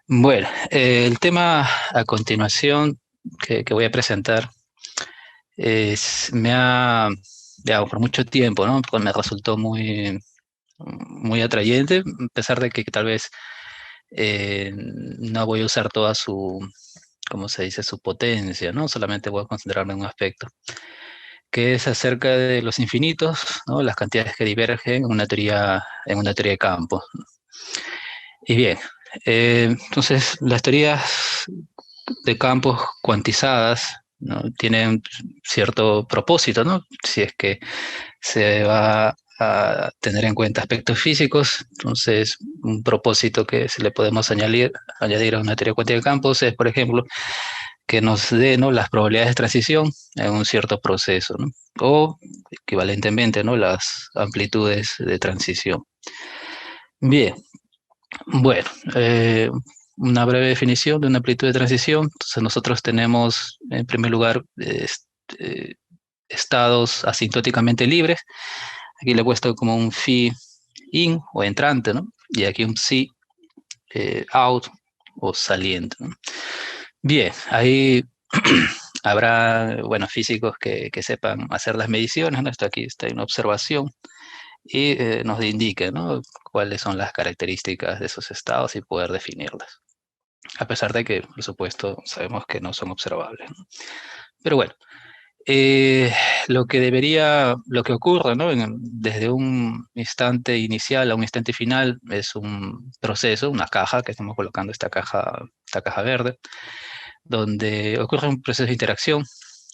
Bueno, el tema a continuación que voy a presentar digamos, por mucho tiempo, ¿no? Pues me resultó muy atrayente, a pesar de que tal vez no voy a usar toda ¿cómo se dice?, su potencia, ¿no? Solamente voy a concentrarme en un aspecto, que es acerca de los infinitos, ¿no? Las cantidades que divergen en una teoría de campos. Y bien, entonces las teorías de campos cuantizadas, ¿no? Tienen cierto propósito, ¿no? Si es que se va a tener en cuenta aspectos físicos, entonces un propósito que se le podemos añadir a una teoría cuántica de campos es, por ejemplo, que nos dé, ¿no?, las probabilidades de transición en un cierto proceso, ¿no? O equivalentemente, ¿no?, las amplitudes de transición. Bien, bueno, una breve definición de una amplitud de transición. Entonces nosotros tenemos, en primer lugar, estados asintóticamente libres. Aquí le he puesto como un phi in o entrante, ¿no? Y aquí un psi out o saliente, ¿no? Bien, ahí habrá, bueno, físicos que sepan hacer las mediciones, ¿no? Esto aquí está en una observación y nos indique, ¿no?, cuáles son las características de esos estados y poder definirlas. A pesar de que, por supuesto, sabemos que no son observables, ¿no? Pero bueno, eh, lo que ocurre, ¿no?, desde un instante inicial a un instante final es un proceso, una caja, que estamos colocando esta caja verde, donde ocurre un proceso de interacción,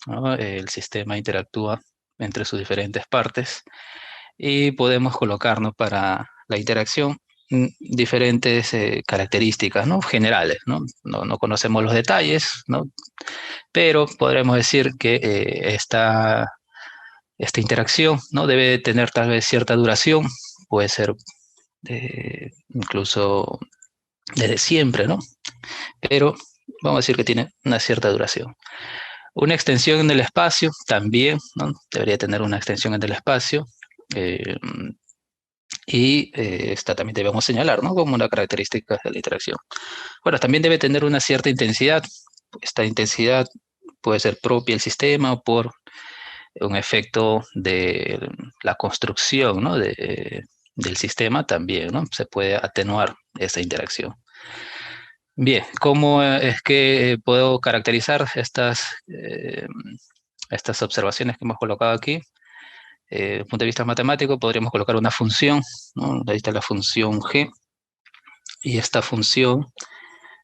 ¿no? El sistema interactúa entre sus diferentes partes y podemos colocarnos para la interacción diferentes características, ¿no?, generales, ¿no? No conocemos los detalles, ¿no? Pero podremos decir que esta interacción, ¿no?, debe tener tal vez cierta duración, puede ser incluso desde siempre, ¿no? Pero vamos a decir que tiene una cierta duración. Una extensión en el espacio también, ¿no?, debería tener una extensión en el espacio. eh, Esta también debemos señalar, ¿no?, como una característica de la interacción. Bueno, también debe tener una cierta intensidad. Esta intensidad puede ser propia del sistema o por un efecto de la construcción, ¿no?, del sistema también, ¿no? Se puede atenuar esa interacción. Bien, ¿cómo es que puedo caracterizar estas observaciones que hemos colocado aquí? Desde el punto de vista matemático, podríamos colocar una función, ¿no? Ahí está la función g, y esta función,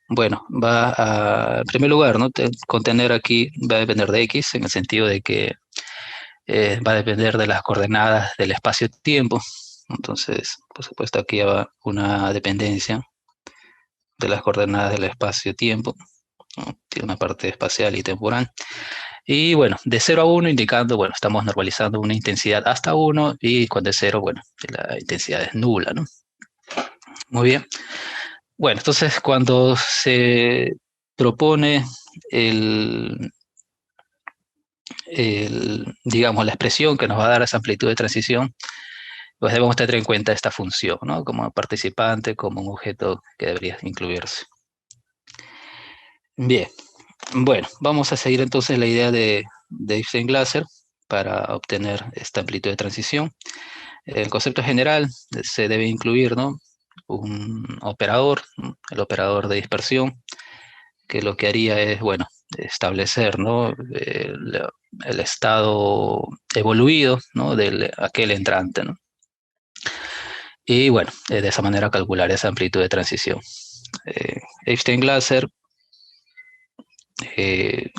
bueno, en primer lugar, ¿no?, contener aquí, va a depender de x, en el sentido de que va a depender de las coordenadas del espacio-tiempo. Entonces, por supuesto, aquí va una dependencia de las coordenadas del espacio-tiempo, ¿no? Tiene una parte espacial y temporal. Y bueno, de 0 a 1 indicando, bueno, estamos normalizando una intensidad hasta 1, y cuando es 0, bueno, la intensidad es nula, ¿no? Muy bien. Bueno, entonces cuando se propone el, digamos, la expresión que nos va a dar esa amplitud de transición, pues debemos tener en cuenta esta función, ¿no?, como participante, como un objeto que debería incluirse. Bien, bueno, vamos a seguir entonces la idea de Einstein-Glaser para obtener esta amplitud de transición. El concepto general se debe incluir, ¿no?, un operador, ¿no?, el operador de dispersión, que lo que haría es, bueno, establecer, ¿no?, el estado evoluido, ¿no?, de aquel entrante, ¿no? Y bueno, de esa manera calcular esa amplitud de transición. Einstein-Glaser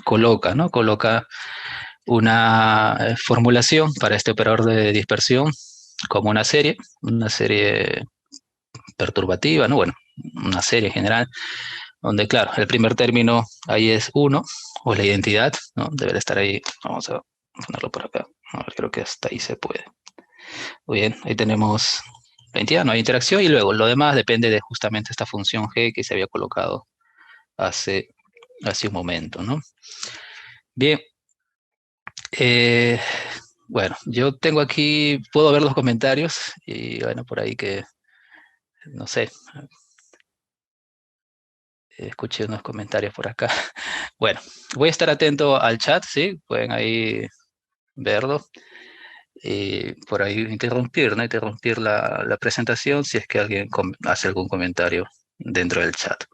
coloca, ¿no?, coloca una formulación para este operador de dispersión como una serie perturbativa, ¿no? Bueno, una serie en general, donde, claro, el primer término ahí es 1, o la identidad, ¿no? Debería estar ahí. Vamos a ponerlo por acá. A ver, creo que hasta ahí se puede. Muy bien, ahí tenemos la identidad, no hay interacción, y luego lo demás depende de justamente esta función g que se había colocado hace, hace un momento, ¿no? Bien, eh, bueno, yo tengo aquí, puedo ver los comentarios, y bueno, por ahí que, no sé, Escuché unos comentarios por acá. Bueno, voy a estar atento al chat, ¿sí? Pueden ahí verlo. Por ahí interrumpir, ¿no? Interrumpir la presentación si es que alguien hace algún comentario dentro del chat.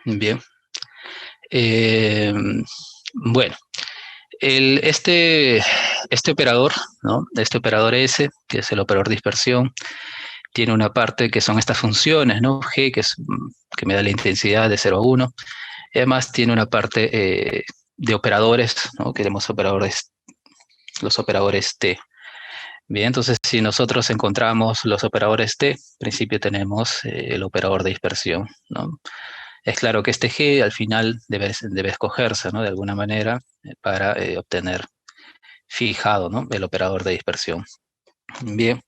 Bien. Bueno, este operador, ¿no? Este operador S, que es el operador de dispersión, tiene una parte que son estas funciones, ¿no? G, que me da la intensidad de 0 a 1. Y además tiene una parte de operadores, ¿no? Que tenemos los operadores T. Bien, entonces si nosotros encontramos los operadores T, en principio tenemos el operador de dispersión, ¿no? Es claro que este G al final debe escogerse, ¿no? De alguna manera para obtener fijado, ¿no? El operador de dispersión. Bien,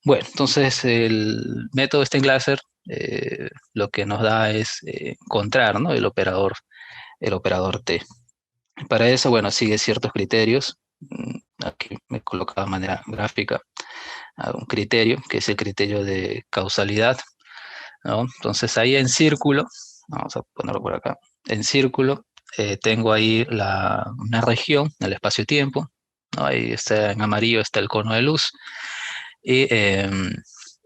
bueno, entonces el método Steinglaser lo que nos da es encontrar, ¿no? El operador T. Para eso, bueno, sigue ciertos criterios. Aquí me coloca de manera gráfica un criterio, que es el criterio de causalidad, ¿no? Entonces ahí en círculo, vamos a ponerlo por acá, en círculo tengo ahí una región, el espacio-tiempo, ¿no? Ahí está en amarillo, está el cono de luz. Y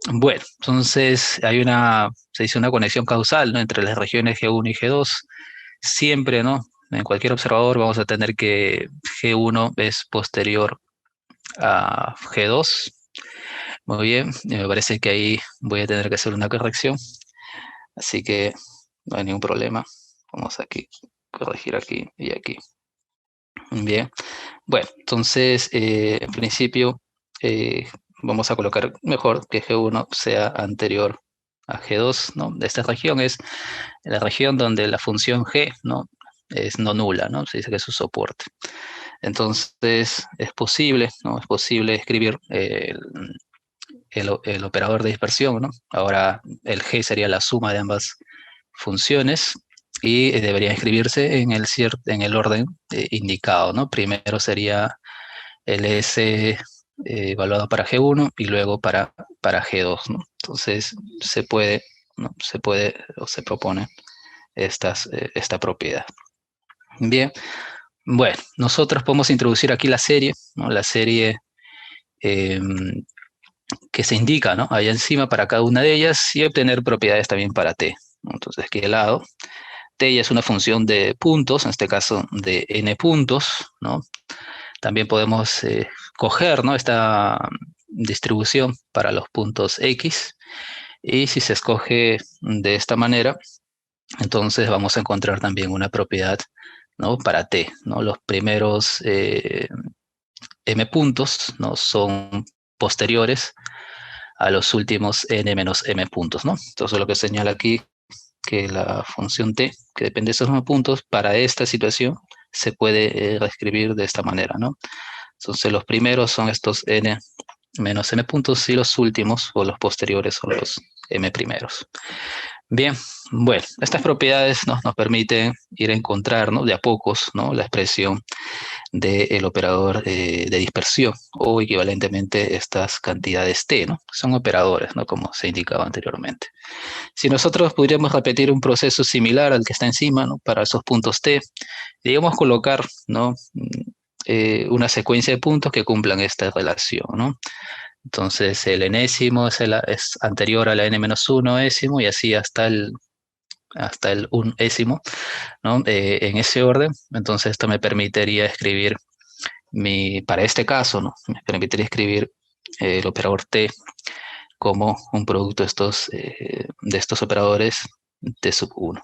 bueno, entonces se dice una conexión causal, ¿no? Entre las regiones G1 y G2. Siempre, ¿no? En cualquier observador vamos a tener que G1 es posterior a G2. Muy bien, me parece que ahí voy a tener que hacer una corrección, así que no hay ningún problema. Vamos aquí, corregir aquí y aquí. Bien, bueno, entonces en principio vamos a colocar mejor que G1 sea anterior a G2, ¿no? Esta región es la región donde la función G, ¿no? Es no nula, ¿no? Se dice que es su soporte. Entonces es posible, ¿no? Es posible escribir el operador de dispersión, ¿no? Ahora el G sería la suma de ambas funciones y debería escribirse en el orden indicado, ¿no? Primero sería el S evaluado para G1 y luego para G2, ¿no? Entonces se puede, ¿no? Se puede o se propone esta propiedad. Bien, bueno, nosotros podemos introducir aquí la serie, ¿no? La serie que se indica, ¿no? Ahí encima para cada una de ellas y obtener propiedades también para T, ¿no? Entonces aquí de lado, T ya es una función de puntos, en este caso de n puntos, ¿no? También podemos coger, ¿no? Esta distribución para los puntos X y si se escoge de esta manera, entonces vamos a encontrar también una propiedad, ¿no? Para T, ¿no? Los primeros m puntos, ¿no? Son posteriores a los últimos n menos m puntos, ¿no? Entonces lo que señala aquí que la función t, que depende de esos m puntos, para esta situación se puede reescribir de esta manera, ¿no? Entonces los primeros son estos n menos m puntos y los últimos o los posteriores son los m primeros. Bien, bueno, estas propiedades nos permiten ir a encontrar, ¿no? De a pocos, ¿no? La expresión del operador de dispersión o equivalentemente estas cantidades T, ¿no? Son operadores, ¿no? Como se indicaba anteriormente. Si nosotros pudiéramos repetir un proceso similar al que está encima, ¿no? Para esos puntos T, digamos colocar, ¿no? Una secuencia de puntos que cumplan esta relación, ¿no? Entonces el enésimo es anterior a la n-1 ésimo y así hasta el unésimo, ¿no? En ese orden. Entonces esto me permitiría escribir para este caso, ¿no? Me permitiría escribir el operador T como un producto de estos operadores T sub 1.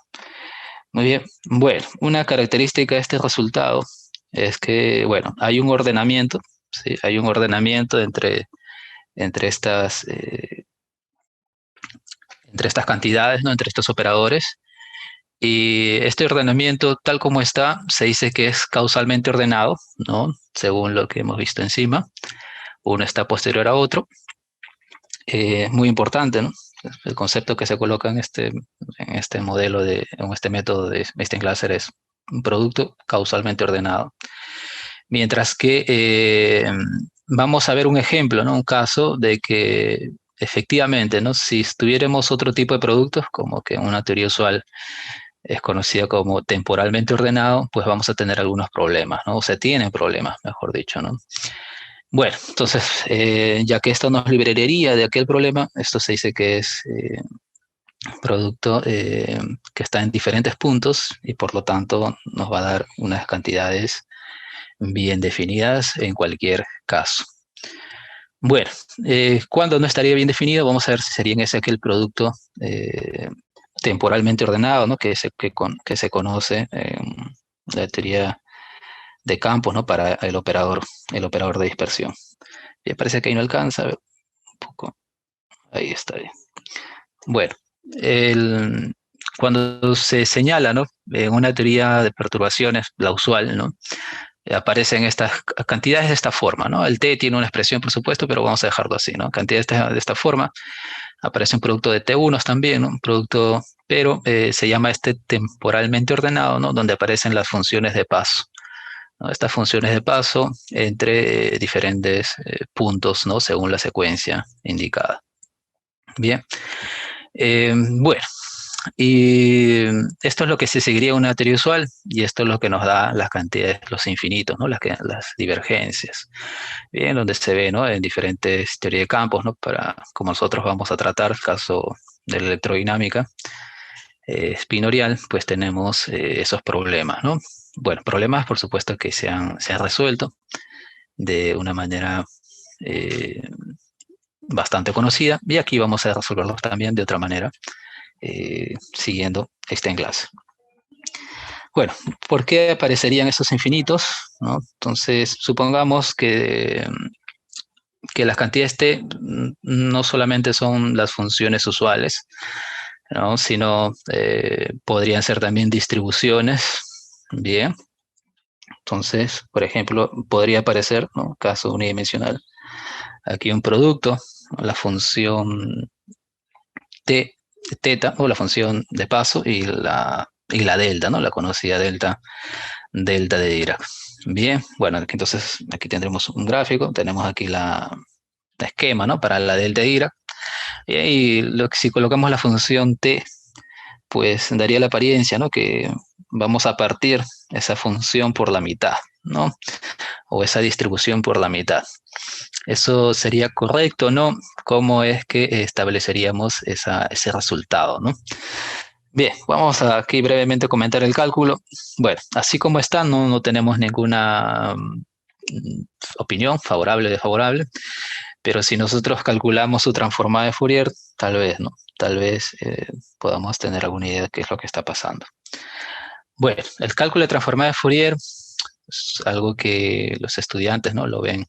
Muy bien. Bueno, una característica de este resultado es que, bueno, hay un ordenamiento, ¿sí? Hay un ordenamiento entre estas cantidades, ¿no? Entre estos operadores. Y este ordenamiento, tal como está, se dice que es causalmente ordenado, ¿no? Según lo que hemos visto encima. Uno está posterior a otro. Muy importante, ¿no? El concepto que se coloca en este modelo, en este método de Steinglaser es un producto causalmente ordenado. Mientras que vamos a ver un ejemplo, ¿no? Un caso de que efectivamente, ¿no? Si tuviéramos otro tipo de productos, como que una teoría usual es conocida como temporalmente ordenado, pues vamos a tener algunos problemas, ¿no? O se tienen problemas, mejor dicho, ¿no? Bueno, entonces, ya que esto nos liberaría de aquel problema, esto se dice que es producto que está en diferentes puntos y por lo tanto nos va a dar unas cantidades bien definidas en cualquier caso. Bueno, cuando no estaría bien definido, vamos a ver si sería en ese aquel producto temporalmente ordenado, ¿no? Que se conoce en la teoría de campos, ¿no? Para el operador de dispersión. Y parece que ahí no alcanza, a ver, un poco. Ahí está bien. Bueno, el, cuando se señala, ¿no? En una teoría de perturbaciones, la usual, ¿no? Aparecen estas cantidades de esta forma, ¿no? El T tiene una expresión, por supuesto, pero vamos a dejarlo así, ¿no? Cantidades de esta forma. Aparece un producto de T1 también, ¿no? Un producto, pero se llama este temporalmente ordenado, ¿no? Donde aparecen las funciones de paso, ¿no? Estas funciones de paso entre diferentes puntos, ¿no? Según la secuencia indicada. Bien. Bueno, y esto es lo que se seguiría una teoría usual y esto es lo que nos da las cantidades, los infinitos, ¿no? Las divergencias. Bien, donde se ve, ¿no? En diferentes teorías de campos, ¿no? Como nosotros vamos a tratar el caso de la electrodinámica espinorial, pues tenemos esos problemas, ¿no? Bueno, problemas, por supuesto, que se han resuelto de una manera eh, bastante conocida y aquí vamos a resolverlos también de otra manera, siguiendo este enlace. Bueno, ¿por qué aparecerían esos infinitos? ¿No? Entonces, supongamos que las cantidades T no solamente son las funciones usuales, ¿no? Sino podrían ser también distribuciones. Bien, entonces, por ejemplo, podría aparecer, ¿no? Caso unidimensional, aquí un producto, la función T, teta, o la función de paso, y la delta, ¿no? La conocida delta de Dirac. Bien, bueno, entonces aquí tendremos un gráfico, tenemos aquí la esquema, ¿no? Para la delta de Dirac. Y ahí, si colocamos la función t, pues daría la apariencia, ¿no? Que vamos a partir esa función por la mitad, ¿no? O esa distribución por la mitad. ¿Eso sería correcto o no? ¿Cómo es que estableceríamos ese resultado, ¿no? Bien, vamos a aquí brevemente comentar el cálculo. Bueno, así como está, no tenemos ninguna opinión favorable o desfavorable, pero si nosotros calculamos su transformada de Fourier, tal vez, ¿no? Tal vez podamos tener alguna idea de qué es lo que está pasando. Bueno, el cálculo de transformada de Fourier es algo que los estudiantes, ¿no? Lo ven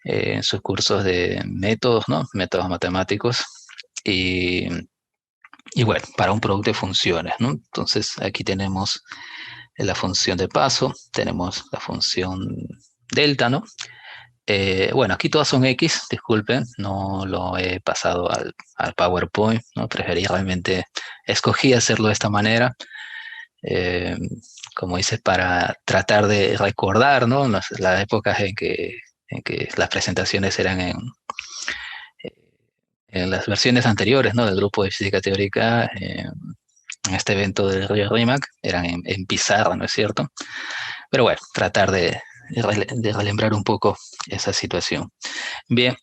en sus cursos de métodos, ¿no? Métodos matemáticos. Y, y bueno, para un producto de funciones, ¿no? Entonces aquí tenemos la función de paso, tenemos la función delta, ¿no? Bueno, aquí todas son X, disculpen, no lo he pasado al PowerPoint, ¿no? Preferí realmente, escogí hacerlo de esta manera, eh, como dices, para tratar de recordar, ¿no? Las épocas en que las presentaciones eran en las versiones anteriores, ¿no? Del grupo de física teórica, en este evento del Río Rimac, eran en pizarra, ¿no es cierto? Pero bueno, tratar de relembrar un poco esa situación. Bien,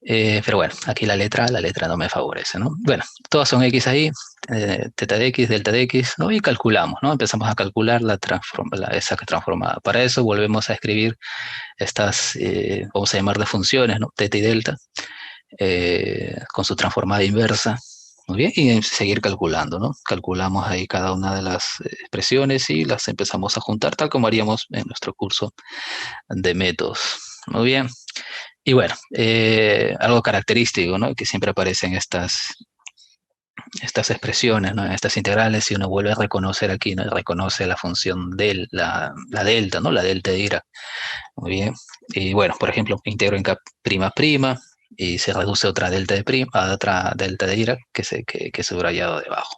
pero bueno, aquí la letra no me favorece, ¿no? Bueno, todas son X ahí, teta de X, delta de X, ¿no? Y calculamos, ¿no? Empezamos a calcular esa transformada. Para eso volvemos a escribir estas, vamos a llamar de funciones, ¿no? Teta y delta, con su transformada inversa. Muy bien, y seguir calculando, ¿no? Calculamos ahí cada una de las expresiones y las empezamos a juntar, tal como haríamos en nuestro curso de métodos. Muy bien. Y bueno, algo característico, ¿no? Que siempre aparecen estas expresiones, ¿no? Estas integrales, si uno vuelve a reconocer aquí, ¿no? Reconoce la función de la delta, ¿no? La delta de Dirac. Muy bien. Y bueno, por ejemplo, integro en K prima prima y se reduce otra delta de prima a otra delta de Dirac que he subrayado debajo.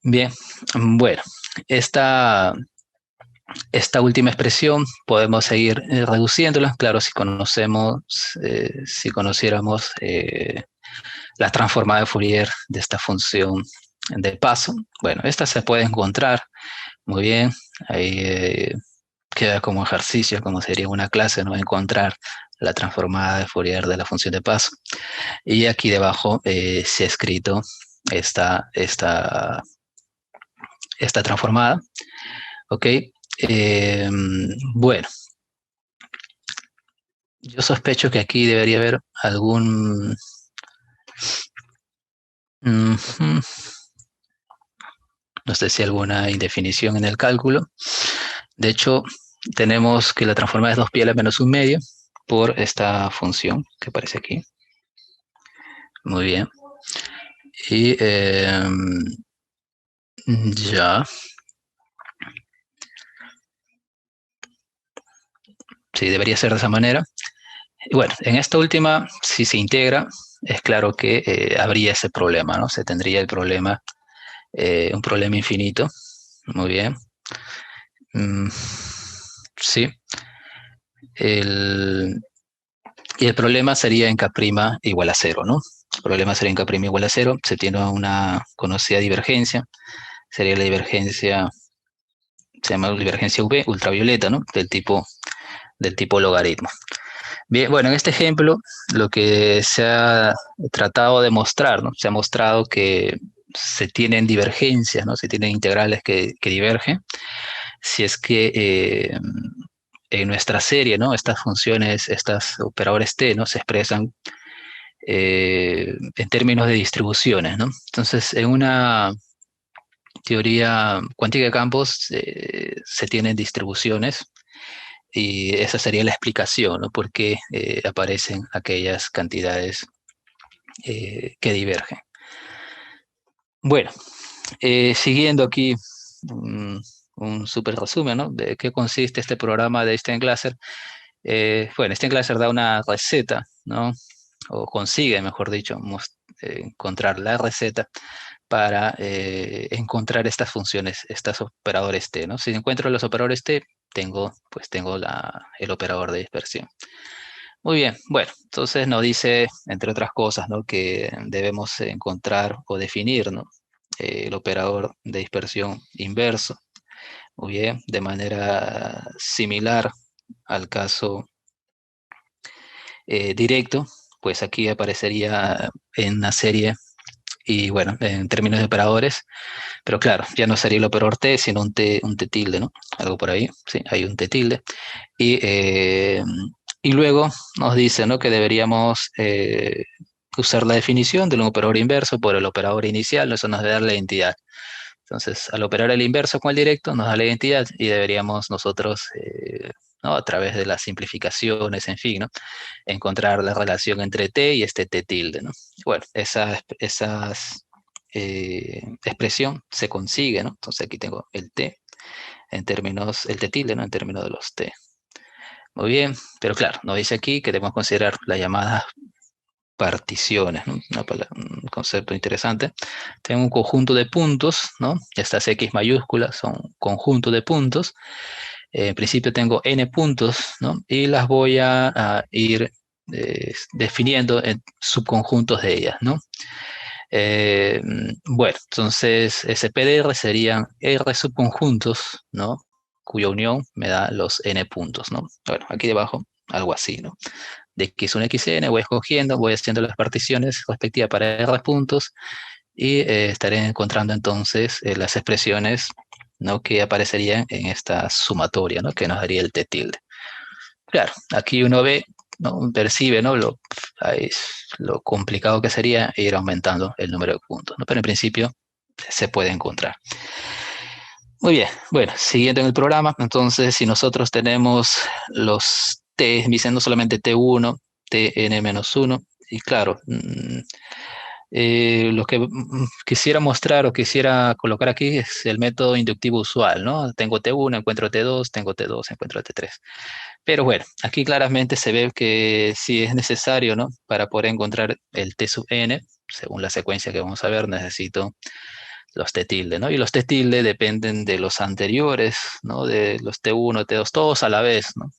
Bien, bueno, esta Esta última expresión podemos seguir reduciéndola. Claro, si conociéramos la transformada de Fourier de esta función de paso. Bueno, esta se puede encontrar muy bien. Ahí queda como ejercicio, como sería una clase, ¿no? Encontrar la transformada de Fourier de la función de paso. Y aquí debajo se ha escrito esta, esta, esta transformada. ¿Ok? Eh, bueno, yo sospecho que aquí debería haber algún... no sé si alguna indefinición en el cálculo. De hecho, tenemos que la transformada es 2 pi a la menos 1/2 por esta función que aparece aquí. Muy bien. Y ya. Sí, debería ser de esa manera. Y bueno, en esta última, si se integra, es claro que habría ese problema, ¿no? Se tendría el problema, un problema infinito. Muy bien. Sí. Y el problema sería en K' igual a 0, ¿no? El problema sería en K' igual a 0. Se tiene una conocida divergencia. Sería la divergencia, se llama divergencia UV, ultravioleta, ¿no? Del tipo logaritmo. Bien, bueno, en este ejemplo, lo que se ha tratado de mostrar, ¿no? Se ha mostrado que se tienen divergencias, ¿no? Se tienen integrales que divergen. Si es que en nuestra serie, ¿no? Estas funciones, estos operadores T, ¿no? Se expresan en términos de distribuciones, ¿no? Entonces, en una teoría cuántica de campos se tienen distribuciones y esa sería la explicación, ¿no? Por qué aparecen aquellas cantidades que divergen. Bueno, siguiendo aquí un súper resumen, ¿no? De qué consiste este programa de Steinglaser. Bueno, Steinglaser da una receta, ¿no? O consigue, mejor dicho, encontrar la receta para encontrar estas funciones, estos operadores T, ¿no? Si encuentro los operadores T, tengo el operador de dispersión. Muy bien, bueno, entonces nos dice, entre otras cosas, ¿no? Que debemos encontrar o definir, ¿no? El operador de dispersión inverso. Muy bien, de manera similar al caso directo, pues aquí aparecería en una serie y bueno, en términos de operadores, pero claro, ya no sería el operador T, sino un T tilde, ¿no? Algo por ahí, sí, hay un T tilde. Y luego nos dice, ¿no? Que deberíamos usar la definición del operador inverso por el operador inicial, eso nos da la identidad. Entonces, al operar el inverso con el directo, nos da la identidad y deberíamos nosotros, ¿no? A través de las simplificaciones, en fin, ¿no? Encontrar la relación entre T y este T tilde, ¿no? Bueno, esa expresión se consigue, ¿no? Entonces aquí tengo el T en términos, el T tilde, ¿no? En términos de los T. Muy bien, pero claro, nos dice aquí que debemos considerar las llamadas particiones, ¿no? Un concepto interesante. Tengo un conjunto de puntos, ¿no? Estas X mayúsculas son conjunto de puntos. En principio tengo n puntos, ¿no? Y las voy a ir definiendo en subconjuntos de ellas, ¿no? Bueno, entonces SPDR serían R subconjuntos, ¿no? Cuya unión me da los n puntos, ¿no? Bueno, aquí debajo, algo así, ¿no? De X1 a Xn voy escogiendo, voy haciendo las particiones respectivas para R puntos y estaré encontrando entonces las expresiones, ¿no? Que aparecerían en esta sumatoria, ¿no? Que nos daría el T tilde. Claro, aquí uno ve, ¿no? Percibe, ¿no? Lo complicado que sería ir aumentando el número de puntos, ¿no? Pero en principio se puede encontrar. Muy bien, bueno, siguiendo en el programa, entonces si nosotros tenemos los T, diciendo solamente T1, Tn-1, y claro, lo que quisiera mostrar o quisiera colocar aquí es el método inductivo usual, ¿no? Tengo T1, encuentro T2, tengo T2, encuentro T3. Pero bueno, aquí claramente se ve que si es necesario, ¿no? Para poder encontrar el T sub n, según la secuencia que vamos a ver, necesito los T tilde, ¿no? Y los T tilde dependen de los anteriores, ¿no? De los T1, T2, todos a la vez, ¿no?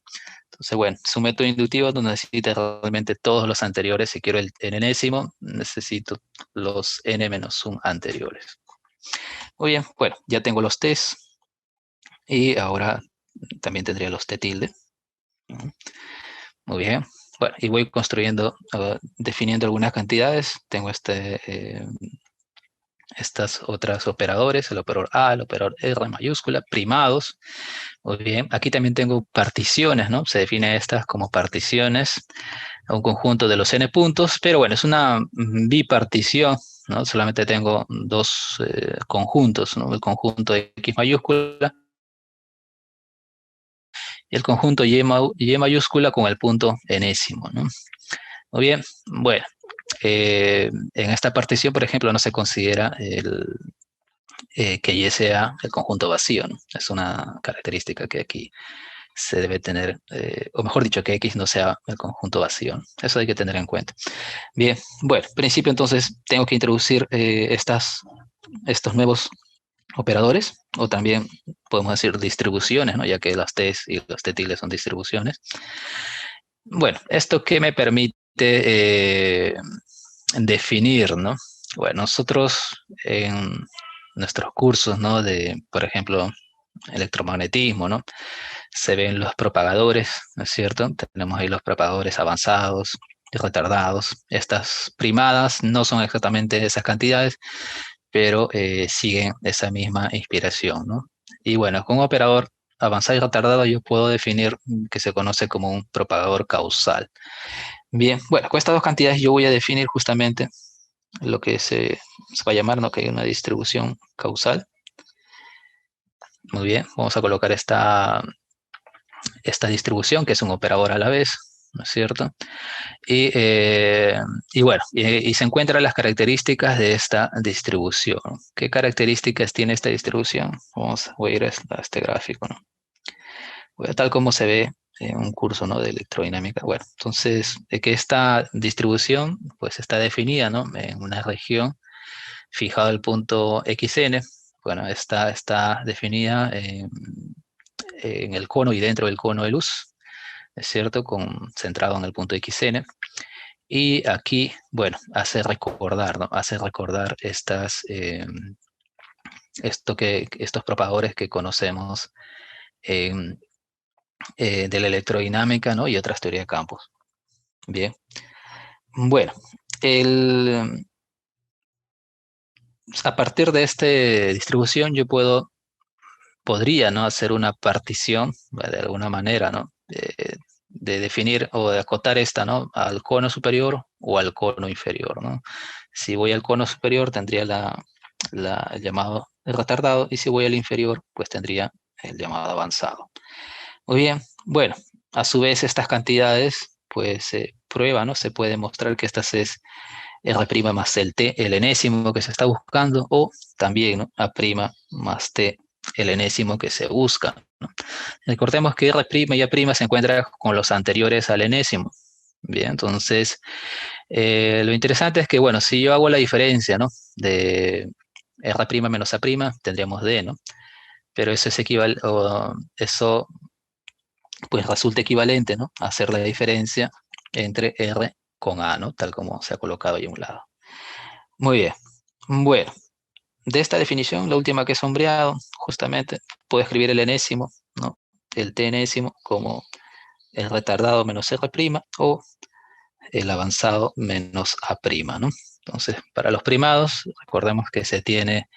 Entonces, bueno, es un método inductivo donde necesita realmente todos los anteriores. Si quiero el enésimo, necesito los n-1 anteriores. Muy bien, bueno, ya tengo los T's y ahora también tendría los T tilde. Muy bien. Bueno, y voy construyendo, definiendo algunas cantidades. Tengo estas otras operadores, el operador A, el operador R mayúscula, primados. Muy bien, aquí también tengo particiones, ¿no? Se define estas como particiones a un conjunto de los n puntos, pero bueno, es una bipartición, ¿no? Solamente tengo dos conjuntos, ¿no? El conjunto X mayúscula y el conjunto Y mayúscula con el punto enésimo, ¿no? Muy bien, bueno, en esta partición, por ejemplo, no se considera que Y sea el conjunto vacío, ¿no? Es una característica que aquí se debe tener, o mejor dicho, que X no sea el conjunto vacío, ¿no? Eso hay que tener en cuenta. Bien, bueno, en principio entonces tengo que introducir estos nuevos operadores, o también podemos decir distribuciones, ¿no? Ya que las T's y los T tildes son distribuciones. Bueno, ¿esto qué me permite definir, ¿no? Bueno, nosotros en nuestros cursos, ¿no? De, por ejemplo, electromagnetismo, ¿no? Se ven los propagadores, ¿no es cierto? Tenemos ahí los propagadores avanzados y retardados. Estas primadas no son exactamente esas cantidades, pero siguen esa misma inspiración, ¿no? Y bueno, con un operador avanzado y retardado yo puedo definir que se conoce como un propagador causal. Bien, bueno, con estas dos cantidades yo voy a definir justamente lo que se va a llamar, ¿no? Que hay una distribución causal. Muy bien, vamos a colocar esta distribución, que es un operador a la vez, ¿no es cierto? Y bueno, y se encuentran las características de esta distribución. ¿Qué características tiene esta distribución? Voy a ir a este gráfico, ¿no? Tal como se ve en un curso, ¿no? De electrodinámica. Bueno, entonces, que esta distribución pues está definida, ¿no? En una región fijado el punto xn. Bueno, está definida en el cono y dentro del cono de luz, ¿es cierto? Centrado en el punto xn. Y aquí, bueno, hace recordar, ¿no? Hace recordar estos propagadores que conocemos de la electrodinámica, ¿no? Y otras teorías de campos. Bien. Bueno, a partir de esta distribución yo podría, ¿no? Hacer una partición, de alguna manera, ¿no? De definir o de acotar esta, ¿no? Al cono superior o al cono inferior, ¿no? Si voy al cono superior tendría el llamado retardado, y si voy al inferior, pues tendría el llamado avanzado. Muy bien, bueno, a su vez estas cantidades, pues se prueba, ¿no? Se puede mostrar que estas es R' más el T, el enésimo que se está buscando, o también, ¿no? A' más T, el enésimo que se busca, ¿no? Recordemos que R' y A' se encuentran con los anteriores al enésimo. Bien, entonces, lo interesante es que, bueno, si yo hago la diferencia, ¿no? De R' menos A', tendríamos D, ¿no? Pero eso es eso pues resulta equivalente, ¿no? A hacer la diferencia entre R con A, ¿no? Tal como se ha colocado ahí a un lado. Muy bien. Bueno, de esta definición, la última que he sombreado, justamente, puedo escribir el enésimo, ¿no? El T enésimo como el retardado menos R' o el avanzado menos A', ¿no? Entonces, para los primados, recordemos que se tiene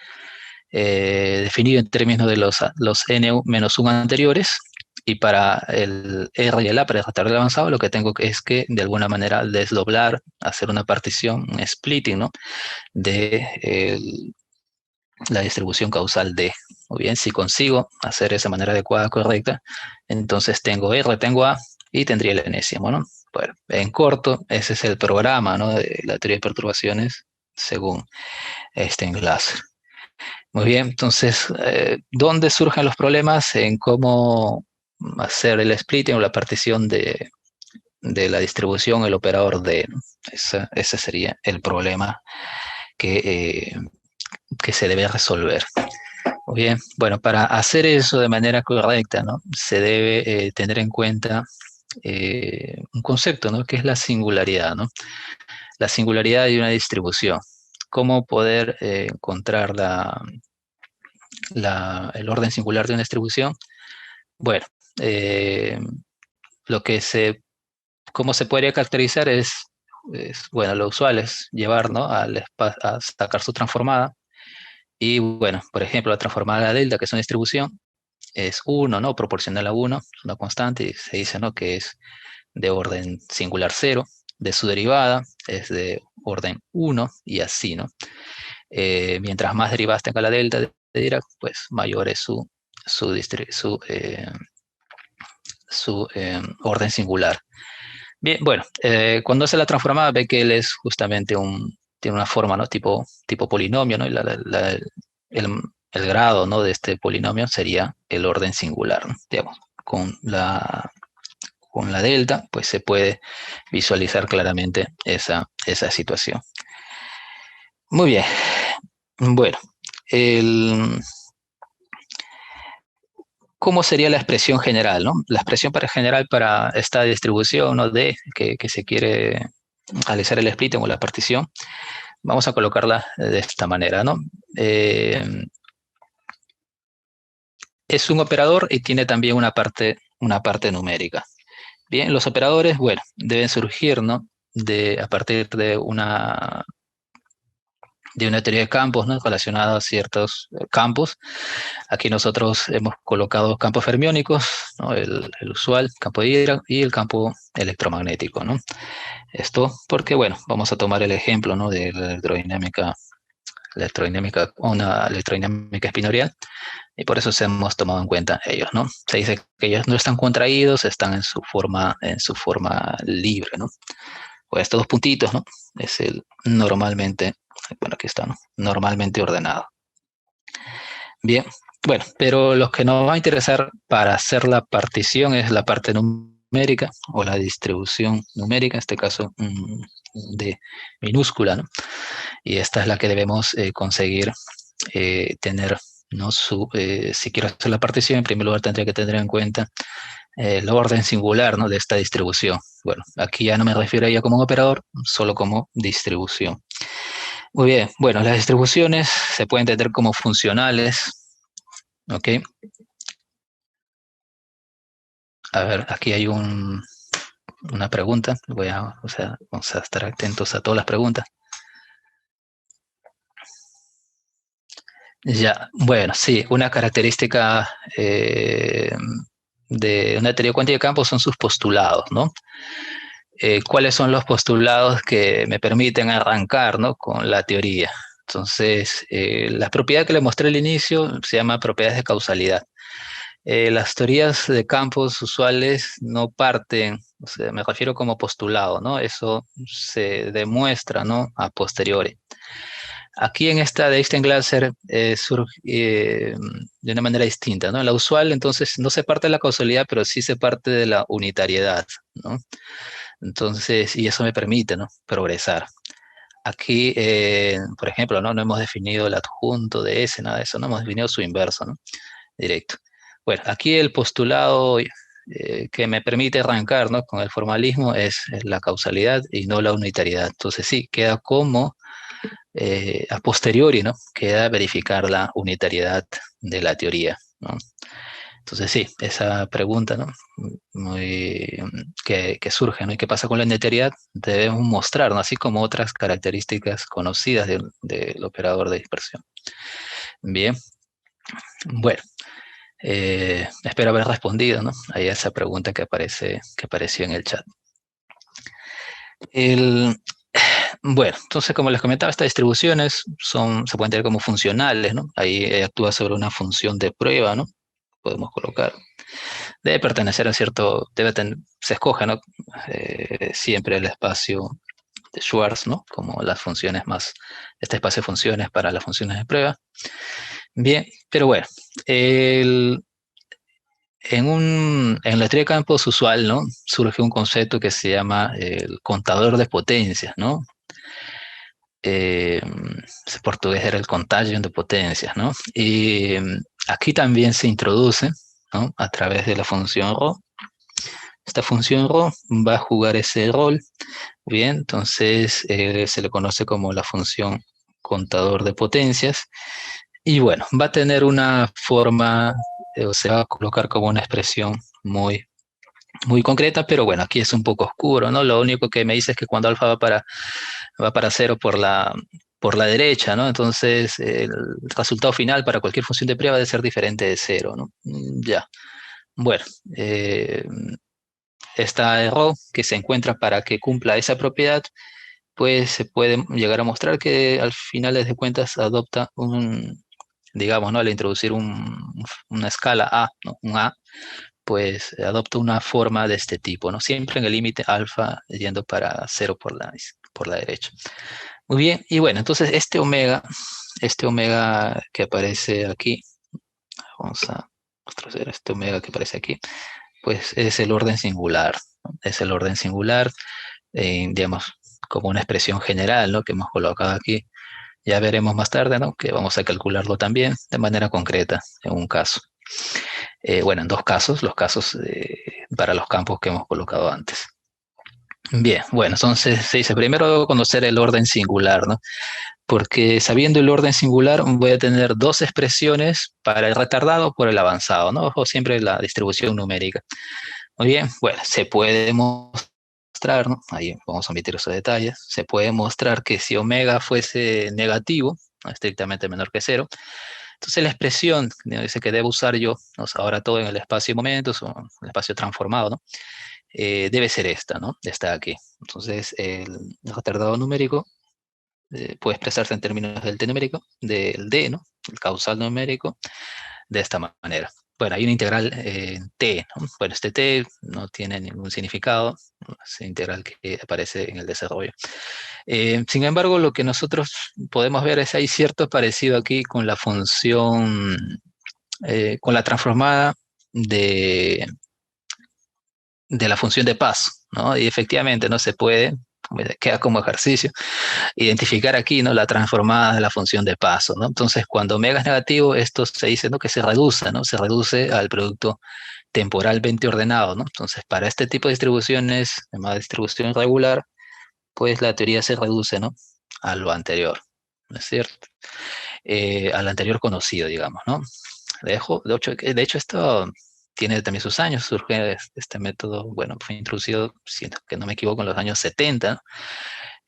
definido en términos de los n-1 anteriores, y para el R y el A, para el retardado avanzado, lo que tengo es que, de alguna manera, desdoblar, hacer una partición, un splitting, ¿no? De la distribución causal D. Muy bien, si consigo hacer esa manera adecuada, correcta, entonces tengo R, tengo A, y tendría el enésimo, ¿no? Bueno, en corto, ese es el programa, ¿no? De la teoría de perturbaciones según Glaser. Muy bien, entonces, ¿dónde surgen los problemas? En cómo hacer el splitting o la partición de la distribución, el operador D, ¿no? Ese sería el problema que que se debe resolver. Muy bien, bueno, para hacer eso de manera correcta, ¿no? Se debe tener en cuenta un concepto, ¿no? Que es la singularidad, ¿no? La singularidad de una distribución. ¿Cómo poder encontrar el orden singular de una distribución? Bueno, eh, lo que se, cómo se podría caracterizar bueno, lo usual es llevar, ¿no? A sacar su transformada. Y bueno, por ejemplo, la transformada de la delta, que es una distribución, es 1, ¿no? Proporcional a 1, es una constante, y se dice, ¿no? Que es de orden singular 0, de su derivada es de orden 1 y así, ¿no? Mientras más derivadas tenga la delta de Dirac, pues mayor es su orden singular. Bien, bueno, cuando hace la transformada ve que él es justamente tiene una forma, ¿no? Tipo polinomio, ¿no? Y el, el grado, ¿no? De este polinomio sería el orden singular, ¿no? Digamos, con la delta, pues se puede visualizar claramente esa situación. Muy bien. Bueno, ¿cómo sería la expresión general, ¿no? La expresión general para esta distribución, ¿no? Que se quiere realizar el splitting o la partición, vamos a colocarla de esta manera, ¿no? Es un operador y tiene también una parte numérica. Bien, los operadores, bueno, deben surgir, ¿no? A partir de una teoría de campos, ¿no? Relacionada a ciertos campos. Aquí nosotros hemos colocado campos fermiónicos, ¿no? El usual, campo de Dirac y el campo electromagnético, ¿no? Esto porque, bueno, vamos a tomar el ejemplo, ¿no? De la una electrodinámica espinorial, y por eso se hemos tomado en cuenta ellos, ¿no? Se dice que ellos no están contraídos, están en su forma libre, ¿no? Pues estos dos puntitos, ¿no? Es el normalmente, bueno, aquí está, ¿no? Normalmente ordenado. Bien, bueno, pero lo que nos va a interesar para hacer la partición es la parte numérica o la distribución numérica, en este caso de minúscula, ¿no? Y esta es la que debemos conseguir tener, ¿no? Si quiero hacer la partición, en primer lugar tendría que tener en cuenta el orden singular, ¿no? De esta distribución. Bueno, aquí ya no me refiero a ella como un operador, solo como distribución. Muy bien, bueno, las distribuciones se pueden entender como funcionales, ¿ok? A ver, aquí hay una pregunta, vamos a estar atentos a todas las preguntas. Ya, bueno, sí, una característica de una teoría cuántica de campos son sus postulados, ¿no? ¿Cuáles son los postulados que me permiten arrancar, ¿no? Con la teoría? Entonces, la propiedad que le mostré al inicio se llama propiedades de causalidad. Las teorías de campos usuales no parten, o sea, me refiero como postulado, ¿no? Eso se demuestra, ¿no? A posteriori. Aquí en esta de Einstein-Glasser surge de una manera distinta, ¿no? En la usual, entonces, no se parte de la causalidad, pero sí se parte de la unitariedad, ¿no? Entonces, y eso me permite, ¿no? Progresar. Aquí, por ejemplo, ¿no? No hemos definido el adjunto de S, nada de eso, no hemos definido su inverso, ¿no? Directo. Bueno, aquí el postulado que me permite arrancar, ¿no? Con el formalismo es la causalidad y no la unitariedad. Entonces sí, queda como a posteriori, ¿no? Queda verificar la unitariedad de la teoría, ¿no? Entonces sí, esa pregunta, ¿no? Que surge, ¿no? ¿Y qué pasa con la unitariedad? Debemos mostrar, ¿no? Así como otras características conocidas del operador de dispersión. Bien, bueno. Espero haber respondido, ¿no? Ahí a esa pregunta que apareció en el chat. Bueno, entonces, como les comentaba, estas distribuciones se pueden tener como funcionales, ¿no? Ahí actúa sobre una función de prueba, ¿no? Podemos colocar. Debe pertenecer a se escoge, ¿no? Siempre el espacio de Schwartz, ¿no? Como las funciones este espacio de funciones para las funciones de prueba. Bien, pero bueno, en la teoría de campos usual, ¿no? Surge un concepto que se llama el contador de potencias, ¿no? ese portugués era el contagio de potencias, ¿no? Y aquí también se introduce, ¿no? A través de la función ρ. Esta función ρ va a jugar ese rol, bien, entonces se le conoce como la función contador de potencias. Y bueno, va a tener una forma, o se va a colocar como una expresión muy concreta, pero bueno, aquí es un poco oscuro, ¿no? Lo único que me dice es que cuando alfa va para cero por la derecha, ¿no? Entonces, el resultado final para cualquier función de prueba debe ser diferente de cero, ¿no? Ya. Bueno, esta error que se encuentra para que cumpla esa propiedad, pues se puede llegar a mostrar que al final de cuentas adopta digamos, ¿no? Al introducir una escala A, ¿no? Un A, pues adopta una forma de este tipo, ¿no? Siempre en el límite alfa yendo para cero por la derecha. Muy bien, y bueno, entonces este omega que aparece aquí, vamos a mostrar este omega que aparece aquí, pues es el orden singular, ¿no? Es el orden singular, digamos, como una expresión general, ¿no? Que hemos colocado aquí. Ya veremos más tarde, ¿no? Que vamos a calcularlo también de manera concreta en un caso. Bueno, en dos casos, los casos para los campos que hemos colocado antes. Bien, bueno, entonces se dice primero conocer el orden singular, ¿no? Porque sabiendo el orden singular voy a tener dos expresiones para el retardado por el avanzado, ¿no? O siempre la distribución numérica. Muy bien, bueno, se puede mostrar, ¿no? Ahí vamos a omitir esos detalles. Se puede mostrar que si omega fuese negativo, ¿no? Estrictamente menor que cero, entonces la expresión que dice que debo usar yo, ¿no? Ahora todo en el espacio de momentos o en el espacio transformado, ¿no? Debe ser esta, ¿no? Esta de aquí. Entonces el retardado numérico puede expresarse en términos del t numérico, del d, ¿no? El causal numérico, de esta manera. Bueno, hay una integral en t, ¿no? Bueno, este t no tiene ningún significado, es integral que aparece en el desarrollo. Sin embargo, lo que nosotros podemos ver es hay cierto parecido aquí con la función, con la transformada de la función de paso, ¿no? Y efectivamente no se puede, queda como ejercicio, identificar aquí, ¿no? La transformada de la función de paso, ¿no? Entonces, cuando omega es negativo, esto se dice, ¿no? Que se reduce, ¿no? Se reduce al producto temporalmente ordenado, ¿no? Entonces, para este tipo de distribuciones, llamada distribución regular, pues la teoría se reduce, ¿no? A lo anterior, ¿no es cierto? Al anterior conocido, digamos, ¿no? De hecho, esto tiene también sus años, surge este método, bueno, fue introducido, siento que no me equivoco, en los años 70, ¿no?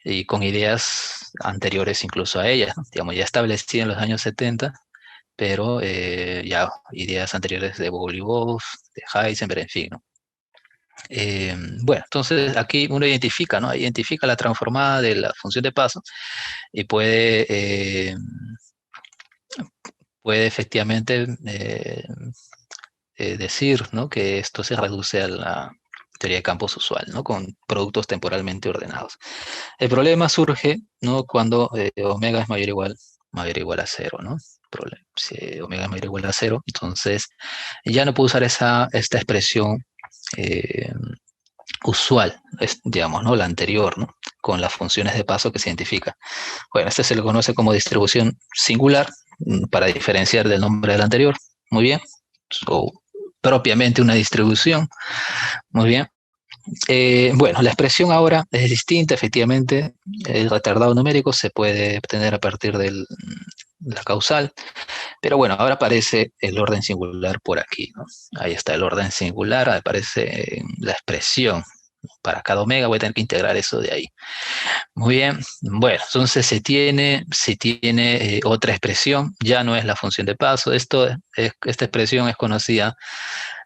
Y con ideas anteriores incluso a ella, ¿no? Digamos, ya establecida en los años 70, pero ya ideas anteriores de Bogoliubov, de Heisenberg, en fin, ¿no? Bueno, entonces aquí uno identifica, ¿no? Identifica la transformada de la función de paso y puede efectivamente decir, ¿no? Que esto se reduce a la teoría de campos usual, ¿no? Con productos temporalmente ordenados. El problema surge, ¿no? Cuando omega es mayor o igual a cero, ¿no? Si omega es mayor o igual a cero, entonces ya no puedo usar esta expresión eh, usual, digamos, ¿no? La anterior, ¿no? Con las funciones de paso que se identifica. Bueno, este se le conoce como distribución singular para diferenciar del nombre del anterior. Muy bien. O propiamente una distribución. Muy bien. Bueno, la expresión ahora es distinta, efectivamente. El retardado numérico se puede obtener a partir de la causal, pero bueno, ahora aparece el orden singular por aquí, ¿no? Ahí está el orden singular, aparece la expresión. Para cada omega voy a tener que integrar eso de ahí. Muy bien, bueno, entonces se tiene otra expresión, ya no es la función de paso. Esta expresión es conocida,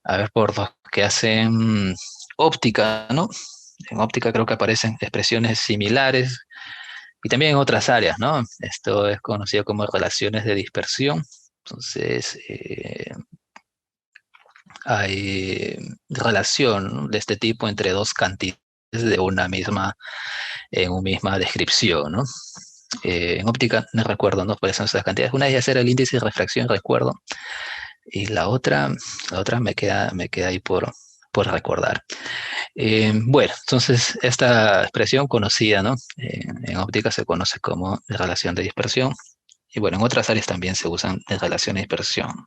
a ver, por los que hacen óptica, ¿no? En óptica creo que aparecen expresiones similares y también en otras áreas, ¿no? Esto es conocido como relaciones de dispersión. Entonces, hay relación, ¿no? De este tipo entre dos cantidades de en una misma descripción, ¿no? En óptica, no recuerdo, ¿no? ¿Cuáles son esas cantidades? Una de ellas era el índice de refracción, recuerdo, y la otra me queda ahí por recordar. Bueno, entonces esta expresión conocida, ¿no? En óptica se conoce como relación de dispersión. Y bueno, en otras áreas también se usan de relación de dispersión.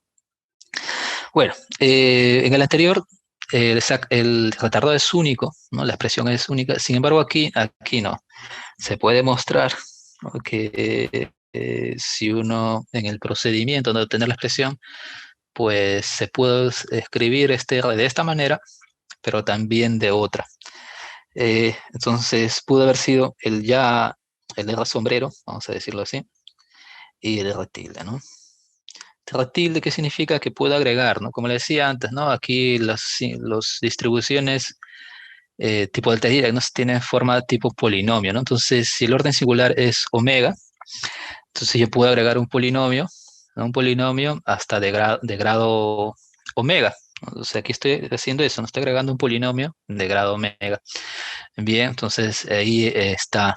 Bueno, en el anterior, el retardado es único, ¿no? La expresión es única. Sin embargo, aquí no. Se puede mostrar, ¿no? Que si uno en el procedimiento de obtener la expresión, pues se puede escribir este R de esta manera, pero también de otra. Entonces pudo haber sido el R sombrero, vamos a decirlo así, y el R tilde, ¿no? R tilde, ¿qué significa? Que puedo agregar, ¿no? Como le decía antes, ¿no? Aquí las distribuciones tipo delta y no tienen forma tipo polinomio, ¿no? Entonces, si el orden singular es omega, entonces yo puedo agregar un polinomio, ¿no? Un polinomio hasta de grado omega. O sea, aquí estoy haciendo eso, no estoy agregando un polinomio de grado omega. Bien, entonces ahí está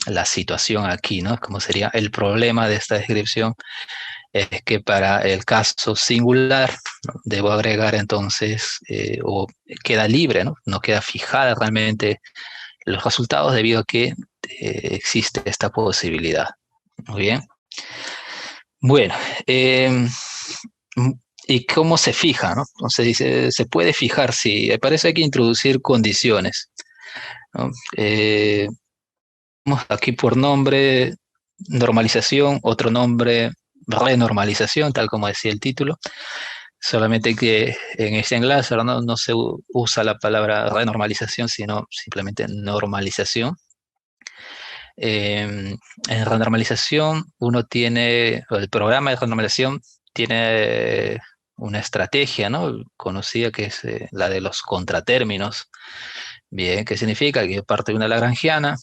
la situación aquí, ¿no? Como sería el problema de esta descripción, es que para el caso singular, ¿no? Debo agregar entonces, o queda libre, ¿no? No queda fijada realmente los resultados debido a que existe esta posibilidad. Muy bien. Bueno, ¿y cómo se fija, no? Entonces dice, se puede fijar, sí, parece que hay que introducir condiciones, ¿no? Aquí por nombre, normalización, otro nombre, renormalización, tal como decía el título. Solamente que en este enlace no se usa la palabra renormalización, sino simplemente normalización. En renormalización, el programa de renormalización tiene una estrategia, ¿no? Conocida que es la de los contratérminos. Bien, ¿qué significa? Que parte de una lagrangiana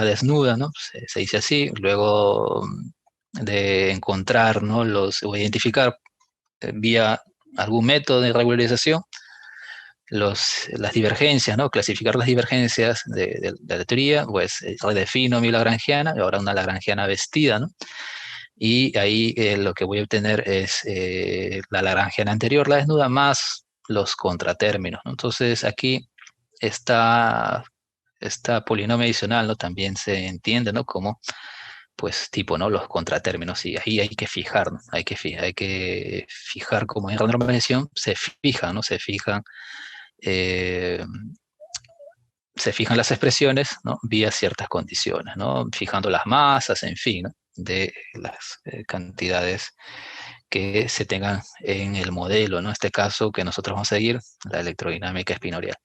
desnuda, ¿no? Se dice así. Luego de encontrar, ¿no? O identificar vía algún método de regularización las divergencias, ¿no? Clasificar las divergencias de la teoría, pues redefino mi lagrangiana, y ahora una lagrangiana vestida, ¿no? Y ahí lo que voy a obtener es la lagrangiana anterior, la desnuda, más los contratérminos, ¿no? Entonces aquí esta polinomio adicional, ¿no? También se entiende, ¿no? Como, pues, tipo, ¿no? Los contratérminos, y ahí hay que fijar, ¿no? Hay que fijar como en renormalización se fija, ¿no? Eh, se fijan las expresiones, ¿no? Vía ciertas condiciones, ¿no? Fijando las masas, en fin, ¿no? De las cantidades que se tengan en el modelo, ¿no? En este caso que nosotros vamos a seguir, la electrodinámica espinorial.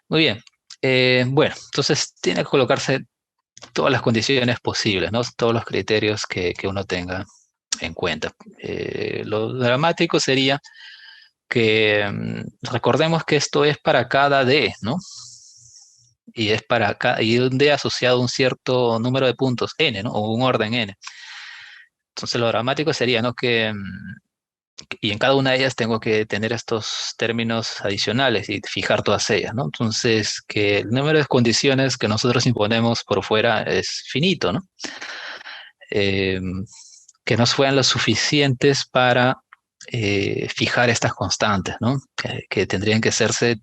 Muy bien. Bueno, entonces tiene que colocarse todas las condiciones posibles, ¿no? Todos los criterios que uno tenga en cuenta. Lo dramático sería que recordemos que esto es para cada D, ¿no? Y un D asociado a un cierto número de puntos n, ¿no? O un orden n. Entonces lo dramático sería, ¿no? Y en cada una de ellas tengo que tener estos términos adicionales y fijar todas ellas, ¿no? Entonces, que el número de condiciones que nosotros imponemos por fuera es finito, ¿no? Eh, que no fueran lo suficientes para fijar estas constantes, ¿no? Que tendrían que hacerse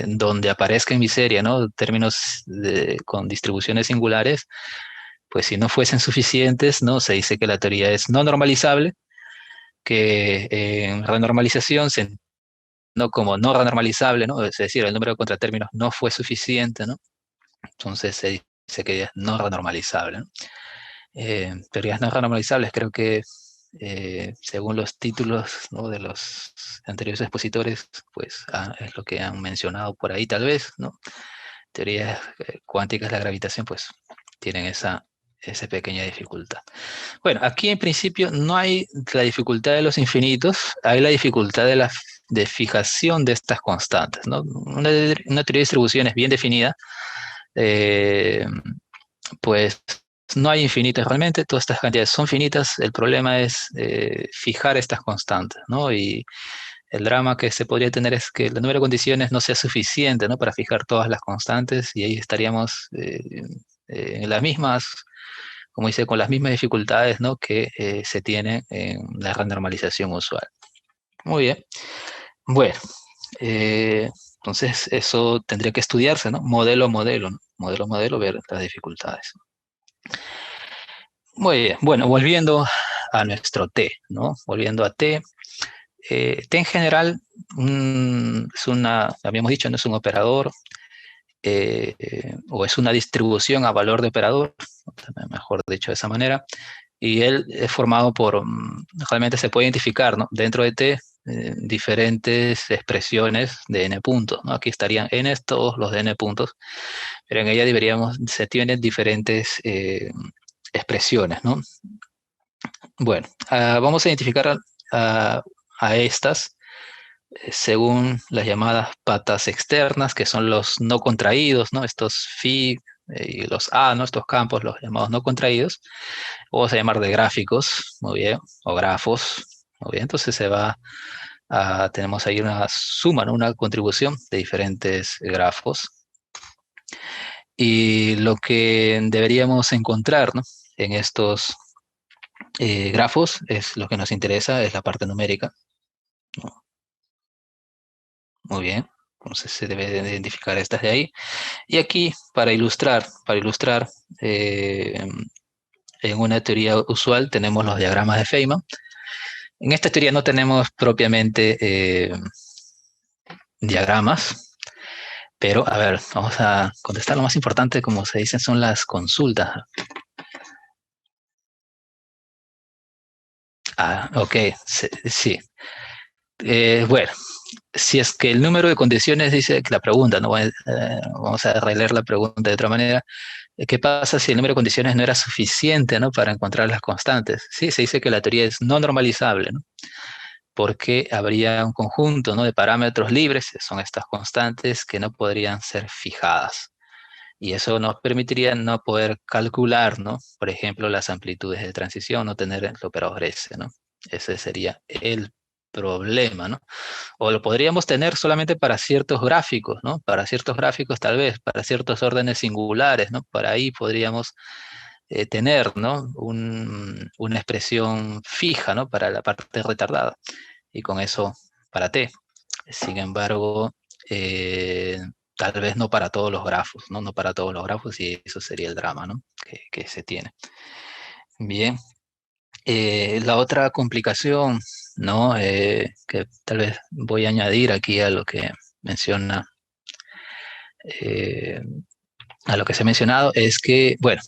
donde aparezca en mi serie, ¿no? Términos con distribuciones singulares, pues si no fuesen suficientes, ¿no? Se dice que la teoría es no normalizable, que en renormalización no como no renormalizable, ¿no? Es decir, el número de contratérminos no fue suficiente, ¿no? Entonces se dice que es no renormalizable, ¿no? Teorías no renormalizables, creo que según los títulos, ¿no? De los anteriores expositores, pues es lo que han mencionado por ahí tal vez, ¿no? Teorías cuánticas de la gravitación, pues tienen esa pequeña dificultad. Bueno, aquí en principio no hay la dificultad de los infinitos, hay la dificultad de fijación de estas constantes, ¿no? Una teoría de distribuciones bien definida, eh, pues no hay infinitos realmente, todas estas cantidades son finitas, el problema es fijar estas constantes, ¿no? Y el drama que se podría tener es que el número de condiciones no sea suficiente, ¿no? Para fijar todas las constantes y ahí estaríamos en las mismas, como dice, con las mismas dificultades, ¿no? Que se tienen en la renormalización usual. Muy bien. Bueno, Entonces, eso tendría que estudiarse, ¿no? Modelo a modelo, ¿no? Modelo a modelo, ver las dificultades. Muy bien, bueno, volviendo a nuestro T, ¿no? Volviendo a T. T en general es una, habíamos dicho, no es un operador, o es una distribución a valor de operador, mejor dicho de esa manera, y él es formado por, realmente se puede identificar, ¿no? Dentro de T, diferentes expresiones de n puntos, ¿no? Aquí estarían n todos los de n puntos, pero en ella se tienen diferentes expresiones, ¿no? Bueno, vamos a identificar a estas según las llamadas patas externas, que son los no contraídos, ¿no? Estos phi y los a, ¿no? Estos campos, los llamados no contraídos, o vamos a llamar de gráficos, muy bien, o grafos, muy bien. Entonces tenemos ahí una suma, ¿no? Una contribución de diferentes grafos. Y lo que deberíamos encontrar, ¿no? En estos grafos es lo que nos interesa, es la parte numérica, ¿no? Muy bien. Entonces se debe de identificar estas de ahí. Y aquí, para ilustrar eh, en una teoría usual tenemos los diagramas de Feynman. En esta teoría no tenemos propiamente diagramas, pero a ver, vamos a contestar lo más importante, como se dice, son las consultas. Ok, sí. Bueno, si es que el número de condiciones dice que la pregunta, ¿no? Vamos a releer la pregunta de otra manera. ¿Qué pasa si el número de condiciones no era suficiente, ¿no? Para encontrar las constantes? Sí, se dice que la teoría es no normalizable, ¿no? Porque habría un conjunto, ¿no? De parámetros libres, que son estas constantes, que no podrían ser fijadas. Y eso nos permitiría no poder calcular, ¿no? Por ejemplo, las amplitudes de transición, no tener el operador S, ¿no? Ese sería el problema, ¿no? O lo podríamos tener solamente para ciertos gráficos, ¿no? Para ciertos gráficos tal vez, para ciertos órdenes singulares, ¿no? Para ahí podríamos tener, ¿no? Una expresión fija, ¿no? Para la parte retardada. Y con eso, para T. Sin embargo, eh, tal vez no para todos los grafos, ¿no? No para todos los grafos y eso sería el drama, ¿no? Que se tiene. Bien. La otra complicación, ¿no? Que tal vez voy a añadir aquí a lo que menciona, eh, a lo que se ha mencionado, es que, bueno,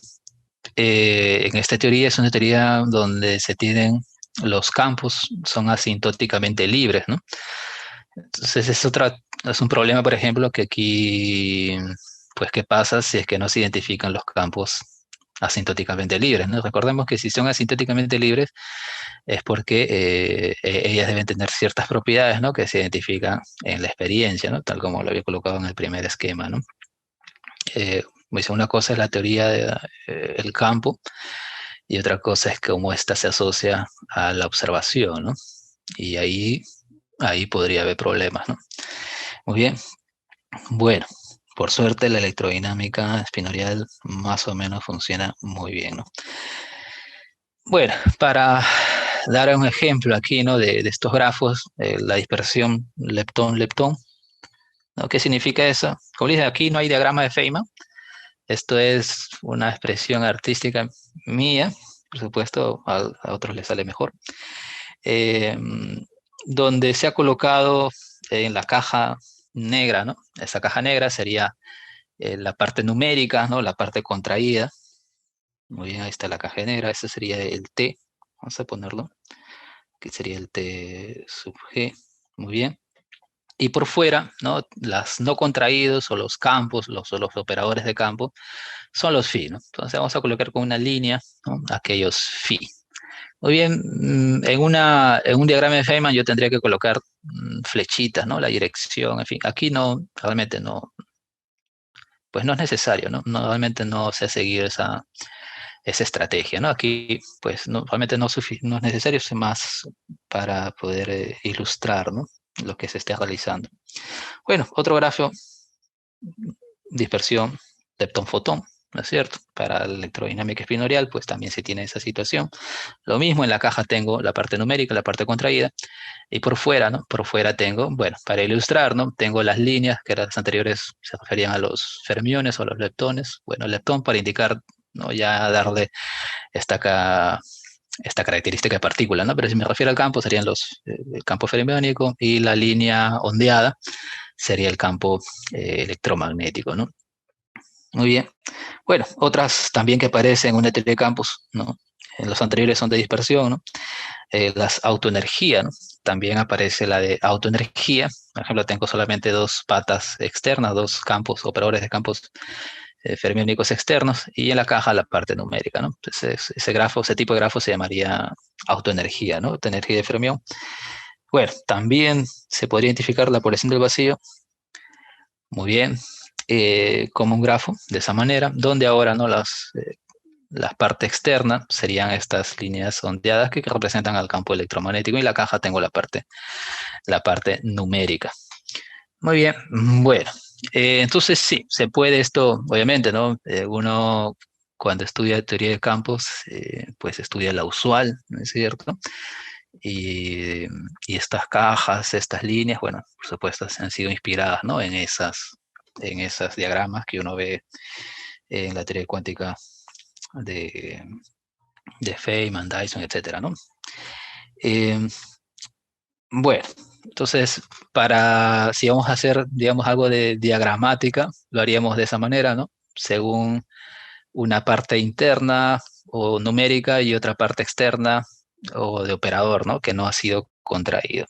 en esta teoría es una teoría donde se tienen los campos, son asintóticamente libres, ¿no? Entonces es un problema, por ejemplo, que aquí, pues, ¿qué pasa si es que no se identifican los campos asintóticamente libres, ¿no? Recordemos que si son asintóticamente libres, es porque ellas deben tener ciertas propiedades, ¿no? Que se identifican en la experiencia, ¿no? Tal como lo había colocado en el primer esquema, ¿no? Pues una cosa es la teoría del campo y otra cosa es cómo ésta se asocia a la observación, ¿no? Y ahí podría haber problemas, ¿no? Muy bien. Bueno, por suerte la electrodinámica espinorial más o menos funciona muy bien, ¿no? Bueno, para dar un ejemplo aquí, ¿no? De estos grafos, la dispersión leptón-leptón, ¿no? ¿Qué significa eso? Como les dije, aquí no hay diagrama de Feynman. Esto es una expresión artística mía, por supuesto, a otros les sale mejor, eh, donde se ha colocado en la caja negra, ¿no? Esa caja negra sería la parte numérica, ¿no? La parte contraída. Muy bien, ahí está la caja negra, ese sería el T, vamos a ponerlo, que sería el T sub G, muy bien. Y por fuera, ¿no? Las no contraídos o los campos, o los operadores de campo, son los phi, ¿no? Entonces vamos a colocar con una línea, ¿no? Aquellos phi. Muy bien, en un diagrama de Feynman yo tendría que colocar flechitas, ¿no? La dirección, en fin. Aquí no, realmente no, pues no es necesario, ¿no? Normalmente no se ha seguido esa estrategia, ¿no? Aquí, pues, realmente no es necesario, es más para poder ilustrar, ¿no? Lo que se esté realizando. Bueno, otro grafo, dispersión leptón-fotón. ¿no es cierto? Para la electrodinámica espinorial, pues también se tiene esa situación. Lo mismo en la caja tengo la parte numérica, la parte contraída, y por fuera, ¿no? Por fuera tengo, bueno, para ilustrar, ¿no? Tengo las líneas, que las anteriores se referían a los fermiones o a los leptones. Bueno, el leptón para indicar, ¿no? Ya darle esta, esta característica de partícula, ¿no? Pero si me refiero al campo, serían el campo fermiónico, y la línea ondeada sería el campo electromagnético, ¿no? Muy bien. Bueno, otras también que aparecen en una teoría de campos, ¿no? En los anteriores son de dispersión, ¿no? Las autoenergía, ¿no? También aparece la de autoenergía. Por ejemplo, tengo solamente dos patas externas, dos campos, operadores de campos fermiónicos externos, y en la caja la parte numérica, ¿no? Entonces, ese grafo, ese tipo de grafo se llamaría autoenergía, ¿no? Autoenergía de fermión. Bueno, también se podría identificar la población del vacío, muy bien, como un grafo, de esa manera, donde ahora, ¿no? La parte externa serían estas líneas ondeadas que representan al campo electromagnético, y en la caja tengo la parte numérica. Muy bien, bueno, entonces sí, se puede esto, obviamente, ¿no? Uno cuando estudia teoría de campos, pues estudia la usual, ¿no es cierto? Y, y estas cajas, estas líneas, bueno, por supuesto, han sido inspiradas, ¿no? En esas diagramas que uno ve en la teoría cuántica de, de Feynman, Dyson, etcétera, ¿no? Eh, bueno, entonces, si vamos a hacer, digamos, algo de diagramática, lo haríamos de esa manera, ¿no? Según una parte interna o numérica y otra parte externa o de operador, ¿no? Que no ha sido contraído.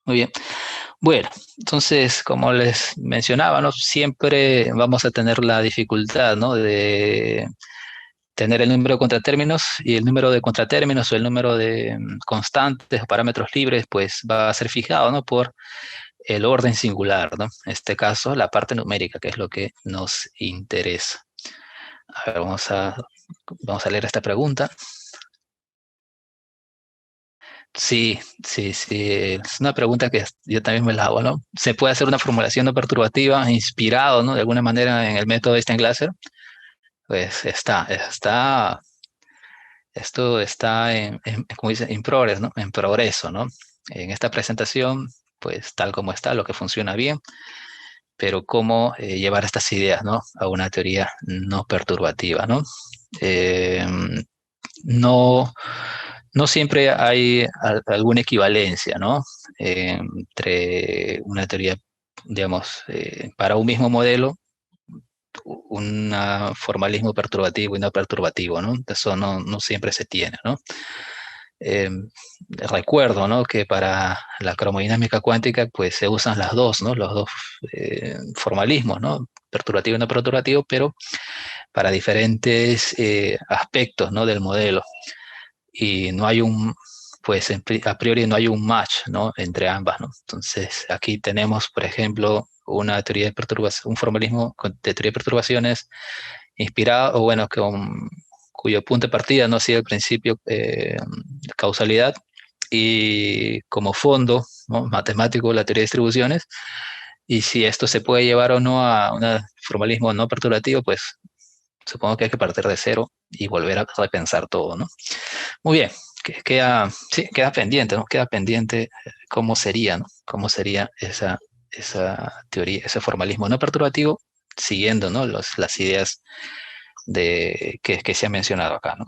Muy bien. Bueno, entonces, como les mencionaba, ¿no? Siempre vamos a tener la dificultad, ¿no? De tener el número de contratérminos, y el número de contratérminos o el número de constantes o parámetros libres, pues va a ser fijado, ¿no? Por el orden singular, ¿no? En este caso, la parte numérica, que es lo que nos interesa. A ver, vamos a leer esta pregunta. Sí, sí, sí, es una pregunta que yo también me la hago, ¿no? ¿Se puede hacer una formulación no perturbativa inspirado, ¿no? De alguna manera en el método de Steinglaser? Pues esto está como dice, in progress, ¿no? En progreso, ¿no? En esta presentación, pues tal como está, lo que funciona bien, pero cómo llevar estas ideas, ¿no? A una teoría no perturbativa, ¿no? Eh, no, no siempre hay alguna equivalencia, ¿no? Entre una teoría, digamos, para un mismo modelo, un formalismo perturbativo y no perturbativo, ¿no? Eso no siempre se tiene, ¿no? Eh, recuerdo, ¿no? Que para la cromodinámica cuántica, pues se usan las dos, ¿no? Los dos formalismos, ¿no? Perturbativo y no perturbativo, pero para diferentes aspectos, ¿no? Del modelo. Y no hay pues a priori no hay un match, ¿no? Entre ambas, ¿no? Entonces, aquí tenemos, por ejemplo, una teoría de perturbación, un formalismo de teoría de perturbaciones inspirado, o bueno, cuyo punto de partida no ha sido el principio causalidad, y como fondo, ¿no? Matemático, la teoría de distribuciones, y si esto se puede llevar o no a un formalismo no perturbativo, pues supongo que hay que partir de cero y volver a repensar todo, ¿no? Muy bien, sí, queda pendiente, ¿no? Queda pendiente cómo sería, ¿no? Cómo sería esa teoría, ese formalismo no perturbativo, siguiendo, ¿no? Las ideas que se ha mencionado acá, ¿no?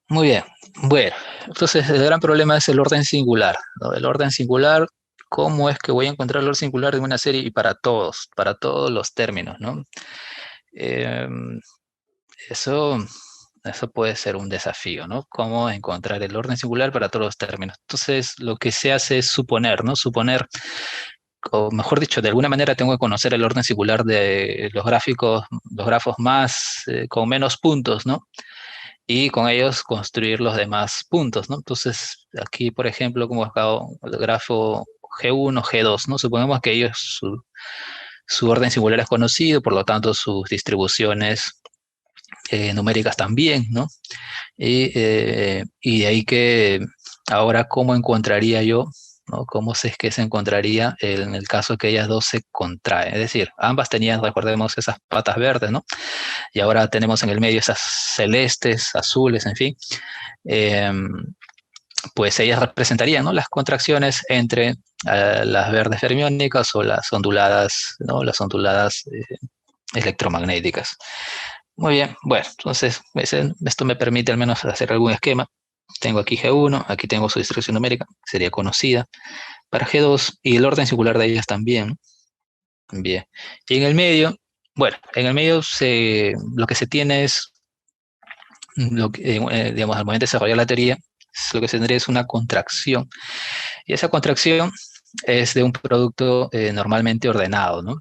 Muy bien, bueno, entonces el gran problema es el orden singular, ¿no? El orden singular, ¿cómo es que voy a encontrar el orden singular de una serie y para todos los términos, ¿no? Eh, eso, eso puede ser un desafío, ¿no? Cómo encontrar el orden singular para todos los términos. Entonces, lo que se hace es suponer, ¿no? Suponer, o mejor dicho, de alguna manera tengo que conocer el orden singular de los grafos más, con menos puntos, ¿no? Y con ellos construir los demás puntos, ¿no? Entonces, aquí, por ejemplo, como acá el grafo G1, G2, ¿no? Supongamos que ellos, su orden singular es conocido, por lo tanto, sus distribuciones numéricas también, ¿no? Y de ahí que ahora, ¿cómo encontraría yo ¿no? Cómo es que se encontraría en el caso que ellas dos se contraen. Es decir, ambas tenían, recordemos, esas patas verdes, ¿no? Y ahora tenemos en el medio esas celestes, azules, en fin. Eh, pues ellas representarían, ¿no?, las contracciones entre las verdes fermiónicas o las onduladas, ¿no?, las onduladas electromagnéticas. Muy bien, bueno, entonces esto me permite al menos hacer algún esquema. Tengo aquí G1, aquí tengo su distribución numérica, sería conocida para G2 y el orden singular de ellas también. Bien, y en el medio, bueno, en el medio lo que se tiene es, digamos, al momento de desarrollar la teoría, lo que se tendría es una contracción. Y esa contracción es de un producto normalmente ordenado, ¿no?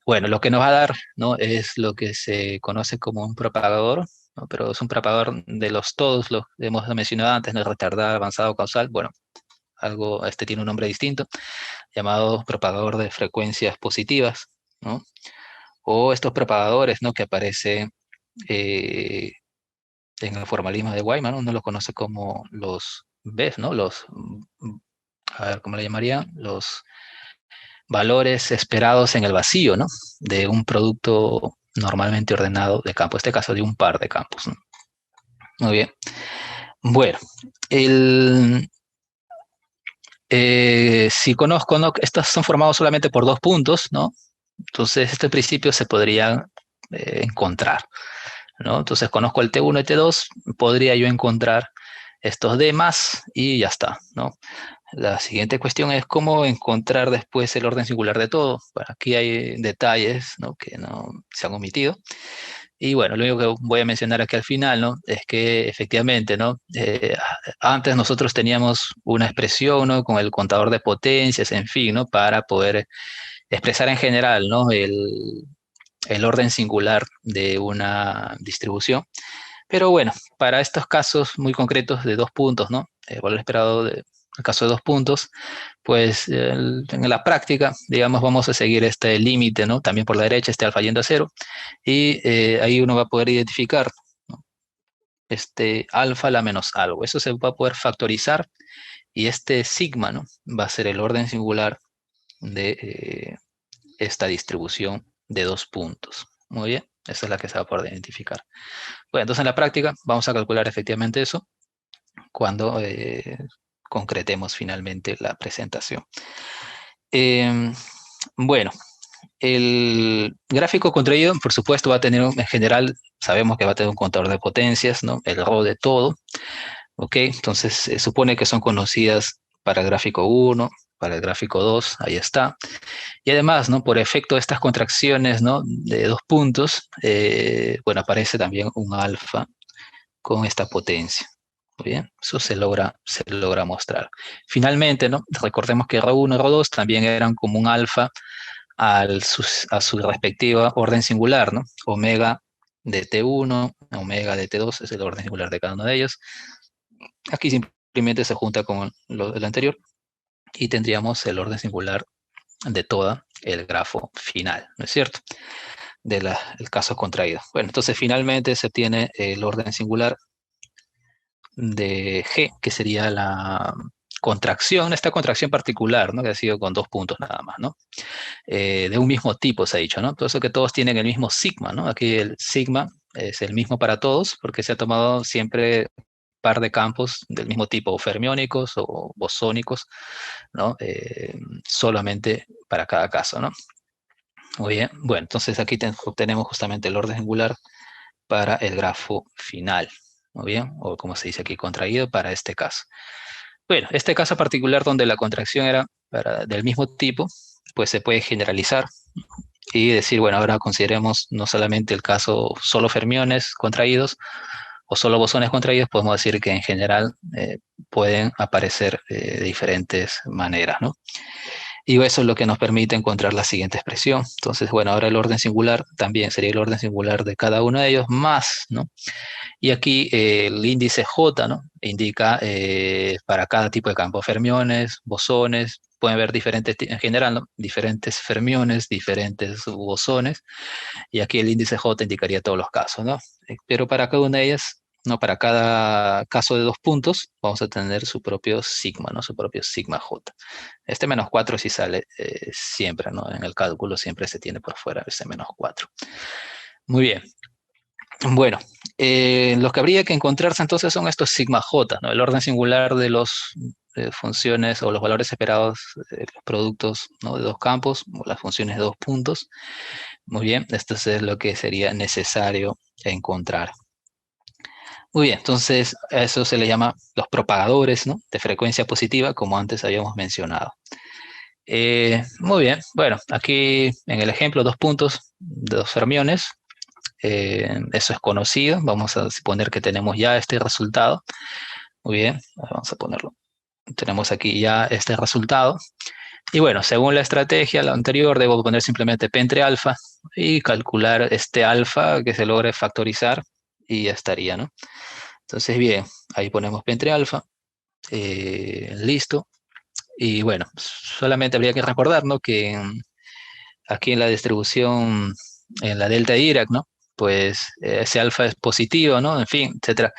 Bueno, lo que nos va a dar, ¿no?, es lo que se conoce como un propagador, ¿no? Pero es un propagador de los todos, lo hemos mencionado antes, ¿no?, retardado, avanzado, causal. Bueno, este tiene un nombre distinto, llamado propagador de frecuencias positivas, ¿no? O estos propagadores, ¿no?, que aparecen eh, en el formalismo de Wyman, ¿no? Uno los conoce como los BEF, ¿no? A ver, ¿cómo le llamaría? Los valores esperados en el vacío, ¿no?, de un producto normalmente ordenado de campo, en este caso de un par de campos, ¿no? Muy bien. Bueno, si conozco, ¿no?, estos son formados solamente por dos puntos, ¿no? Entonces, este principio se podría encontrar, ¿no? Entonces, conozco el T1 y T2, podría yo encontrar estos D más y ya está, ¿no? La siguiente cuestión es cómo encontrar después el orden singular de todo. Bueno, aquí hay detalles, ¿no?, que no se han omitido. Y bueno, lo único que voy a mencionar aquí al final, ¿no?, es que efectivamente, ¿no?, antes nosotros teníamos una expresión, ¿no?, con el contador de potencias, en fin, ¿no?, para poder expresar en general, ¿no?, el orden singular de una distribución. Pero bueno, para estos casos muy concretos de dos puntos, ¿no?, valor esperado de el caso de dos puntos, pues en la práctica, digamos, vamos a seguir este límite, ¿no?, también por la derecha, este alfa yendo a cero, y ahí uno va a poder identificar, ¿no?, este alfa la menos algo. Eso se va a poder factorizar y este sigma, ¿no?, va a ser el orden singular de esta distribución de dos puntos. Muy bien, esa es la que se va a poder identificar. Bueno, entonces en la práctica vamos a calcular efectivamente eso cuando concretemos finalmente la presentación. Bueno, el gráfico contraído, por supuesto, va a tener, en general, sabemos que va a tener un contador de potencias, ¿no?, el rho de todo, ¿ok? Entonces, se supone que son conocidas para el gráfico 1, para el gráfico 2, ahí está. Y además, ¿no?, por efecto de estas contracciones, ¿no?, de dos puntos, bueno, aparece también un alfa con esta potencia. Muy bien, eso se logra mostrar. Finalmente, ¿no?, recordemos que Rho1 y Rho2 también eran como un alfa a su respectiva orden singular, ¿no? Omega de T1, omega de T2 es el orden singular de cada uno de ellos. Aquí simplemente se junta con el anterior y tendríamos el orden singular de toda el grafo final, ¿no es cierto?, del caso contraído. Bueno, entonces finalmente se obtiene el orden singular de G, que sería la contracción, esta contracción particular, ¿no?, que ha sido con dos puntos nada más, ¿no? De un mismo tipo, se ha dicho, ¿no? Todo eso que todos tienen el mismo sigma, ¿no? Aquí el sigma es el mismo para todos porque se ha tomado siempre par de campos del mismo tipo, fermiónicos o bosónicos, ¿no? Solamente para cada caso, ¿no? Muy bien, bueno, entonces aquí obtenemos justamente el orden singular para el grafo final, muy bien, o como se dice aquí, contraído para este caso. Bueno, este caso particular donde la contracción era del mismo tipo, pues se puede generalizar y decir, bueno, ahora consideremos no solamente el caso solo fermiones contraídos o solo bosones contraídos, podemos decir que en general pueden aparecer de diferentes maneras, ¿no? Y eso es lo que nos permite encontrar la siguiente expresión. Entonces, bueno, ahora el orden singular también sería el orden singular de cada uno de ellos más, ¿no? Y aquí el índice J, ¿no?, indica para cada tipo de campo, fermiones, bosones, pueden ver diferentes, en general, ¿no?, diferentes fermiones, diferentes bosones, y aquí el índice J indicaría todos los casos, ¿no? Pero para cada una de ellas ¿no? Para cada caso de 2 puntos, vamos a tener su propio sigma, ¿no? Su propio sigma j. Este menos 4 sí sale siempre, ¿no? En el cálculo siempre se tiene por fuera ese menos 4. Muy bien. Bueno, los que habría que encontrarse entonces son estos sigma j, ¿no? El orden singular de las funciones o los valores esperados, los productos, ¿no? De 2 campos, o las funciones de 2 puntos. Muy bien, esto es lo que sería necesario encontrar. Muy bien, entonces a eso se le llama los propagadores, ¿no? De frecuencia positiva, como antes habíamos mencionado. Muy bien, bueno, aquí en el ejemplo 2 puntos de 2 fermiones, eso es conocido, vamos a suponer que tenemos ya este resultado. Muy bien, vamos a ponerlo. Tenemos aquí ya este resultado. Y bueno, según la estrategia, la anterior, debo poner simplemente P entre alfa y calcular este alfa que se logre factorizar y ya estaría, ¿no? Entonces, bien, ahí ponemos P entre alfa, listo. Y bueno, solamente habría que recordar, ¿no? Que aquí en la distribución, en la delta de Dirac, ¿no? Pues ese alfa es positivo, ¿no? En fin, etcétera.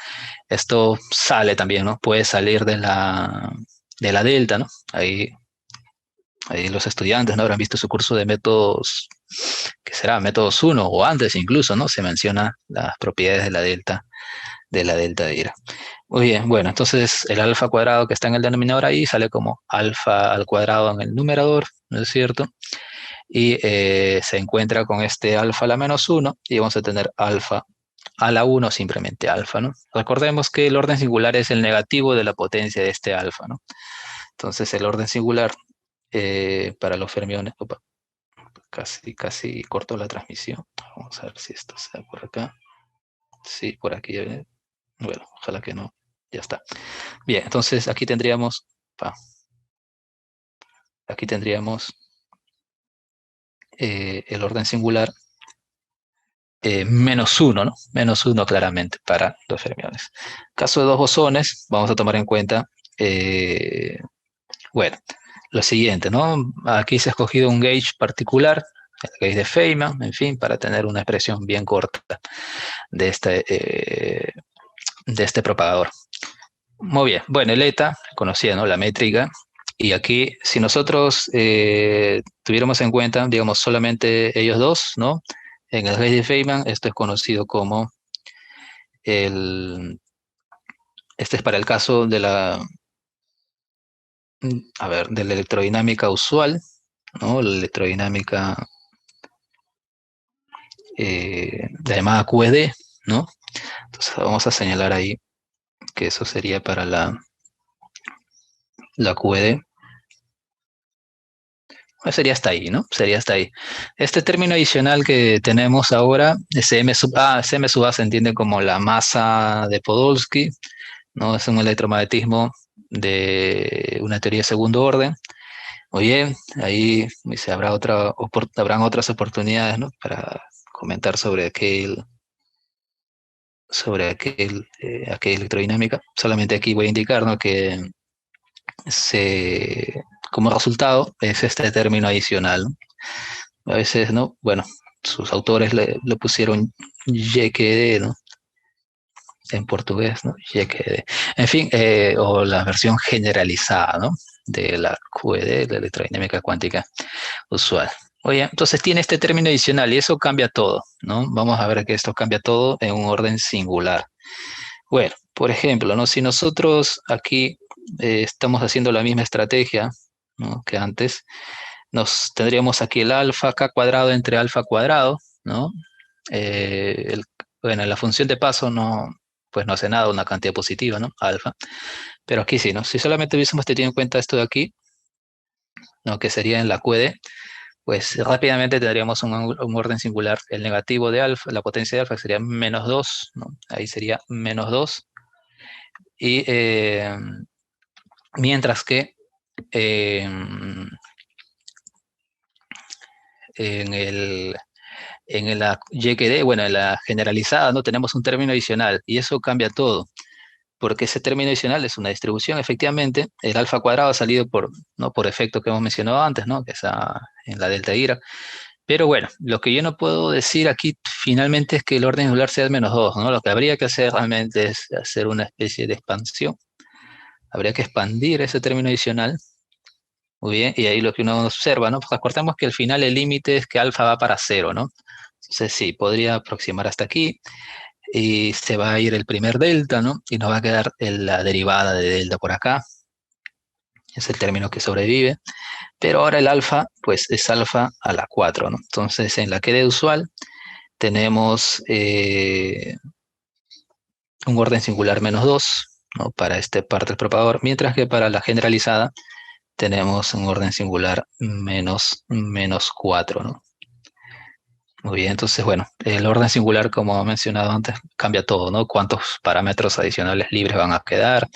Esto sale también, ¿no? Puede salir de la delta, ¿no? Ahí los estudiantes, ¿no? Habrán visto su curso de métodos, que será métodos 1 o antes incluso, ¿no? Se menciona las propiedades de la delta de Dirac. Muy bien, bueno, entonces el alfa cuadrado que está en el denominador ahí sale como alfa al cuadrado en el numerador, ¿no es cierto? Y se encuentra con este alfa a la menos 1 y vamos a tener alfa a la 1, simplemente alfa, ¿no? Recordemos que el orden singular es el negativo de la potencia de este alfa, ¿no? Entonces el orden singular para los fermiones, opa, casi corto la transmisión. Vamos a ver si esto se da por acá. Sí, por aquí. Bueno, ojalá que no. Ya está. Bien, entonces aquí tendríamos, el orden singular menos 1, ¿no? Menos 1 claramente para los fermiones. Caso de 2 bosones, vamos a tomar en cuenta, bueno, lo siguiente, ¿no? Aquí se ha escogido un gauge particular, el gauge de Feynman, en fin, para tener una expresión bien corta de este propagador. Muy bien, bueno, el eta, conocida, ¿no? La métrica. Y aquí, si nosotros tuviéramos en cuenta, digamos, solamente ellos dos, ¿no? En el gauge de Feynman, esto es conocido como este es para el caso de de la electrodinámica usual, ¿no? La electrodinámica la llamada QED, ¿no? Entonces vamos a señalar ahí que eso sería para la QED. Sería hasta ahí, ¿no? Sería hasta ahí. Este término adicional que tenemos ahora, Cm sub A se entiende como la masa de Podolsky, ¿no? Es un electromagnetismo de una teoría de segundo orden. Oye, ahí dice, habrán otras oportunidades, ¿no? Para comentar aquella electrodinámica. Solamente aquí voy a indicar, ¿no? Que como resultado es este término adicional, ¿no? A veces, ¿no? Bueno, sus autores le pusieron YQD, ¿no? En portugués, ¿no? YQD. En fin, o la versión generalizada, ¿no? De la QED, la electrodinámica cuántica usual. Oye, entonces tiene este término adicional y eso cambia todo, ¿no? Vamos a ver que esto cambia todo en un orden singular. Bueno, por ejemplo, ¿no? Si nosotros aquí estamos haciendo la misma estrategia, ¿no? Que antes, tendríamos aquí el alfa k cuadrado entre alfa cuadrado, ¿no? Bueno, la función de paso pues no hace nada, una cantidad positiva, ¿no? Alfa. Pero aquí sí, ¿no? Si solamente hubiésemos tenido en cuenta esto de aquí, ¿no? Que sería en la QED, pues rápidamente tendríamos un orden singular. El negativo de alfa, la potencia de alfa sería menos 2, ¿no? Ahí sería menos 2. Y mientras que en el, en la YQD, bueno, en la generalizada, ¿no? Tenemos un término adicional y eso cambia todo, porque ese término adicional es una distribución. Efectivamente, el alfa cuadrado ha salido ¿no? por efecto que hemos mencionado antes, ¿no? Que está en la delta de Dirac. Pero bueno, lo que yo no puedo decir aquí finalmente es que el orden singular sea -2, ¿no? Lo que habría que hacer realmente es hacer una especie de expansión. Habría que expandir ese término adicional. Muy bien, y ahí lo que uno observa, ¿no? Pues acordemos que al final el límite es que alfa va para 0, ¿no? Entonces sí, podría aproximar hasta aquí y se va a ir el primer delta, ¿no? Y nos va a quedar la derivada de delta por acá. Es el término que sobrevive. Pero ahora el alfa, pues es alfa a la 4, ¿no? Entonces en la que de usual tenemos un orden singular -2, ¿no? Para esta parte del propagador, mientras que para la generalizada tenemos un orden singular -4, ¿no? Muy bien, entonces, bueno, el orden singular, como he mencionado antes, cambia todo, ¿no? Cuántos parámetros adicionales libres van a quedar,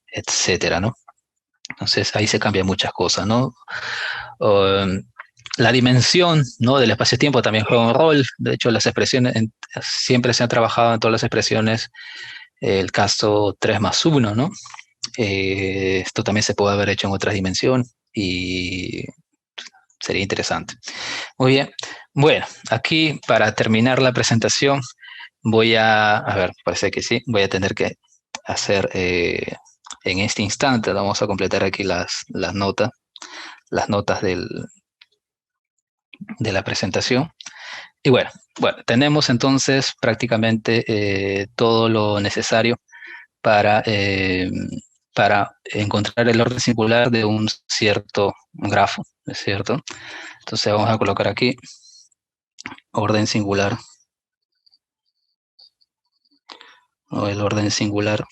etcétera, ¿no? Entonces, ahí se cambian muchas cosas, ¿no? Um, la dimensión, ¿no? Del espacio-tiempo también juega un rol. De hecho, las expresiones, siempre se han trabajado en todas las expresiones el caso 3 más 1, ¿no? Esto también se puede haber hecho en otra dimensión y sería interesante. Muy bien. Bueno, aquí para terminar la presentación voy a ver, parece que sí, voy a tener que hacer en este instante, vamos a completar aquí las notas de la presentación. Y bueno, tenemos entonces prácticamente todo lo necesario para, para encontrar el orden singular de un cierto grafo, ¿es cierto? Entonces vamos a colocar aquí orden singular, o el orden singular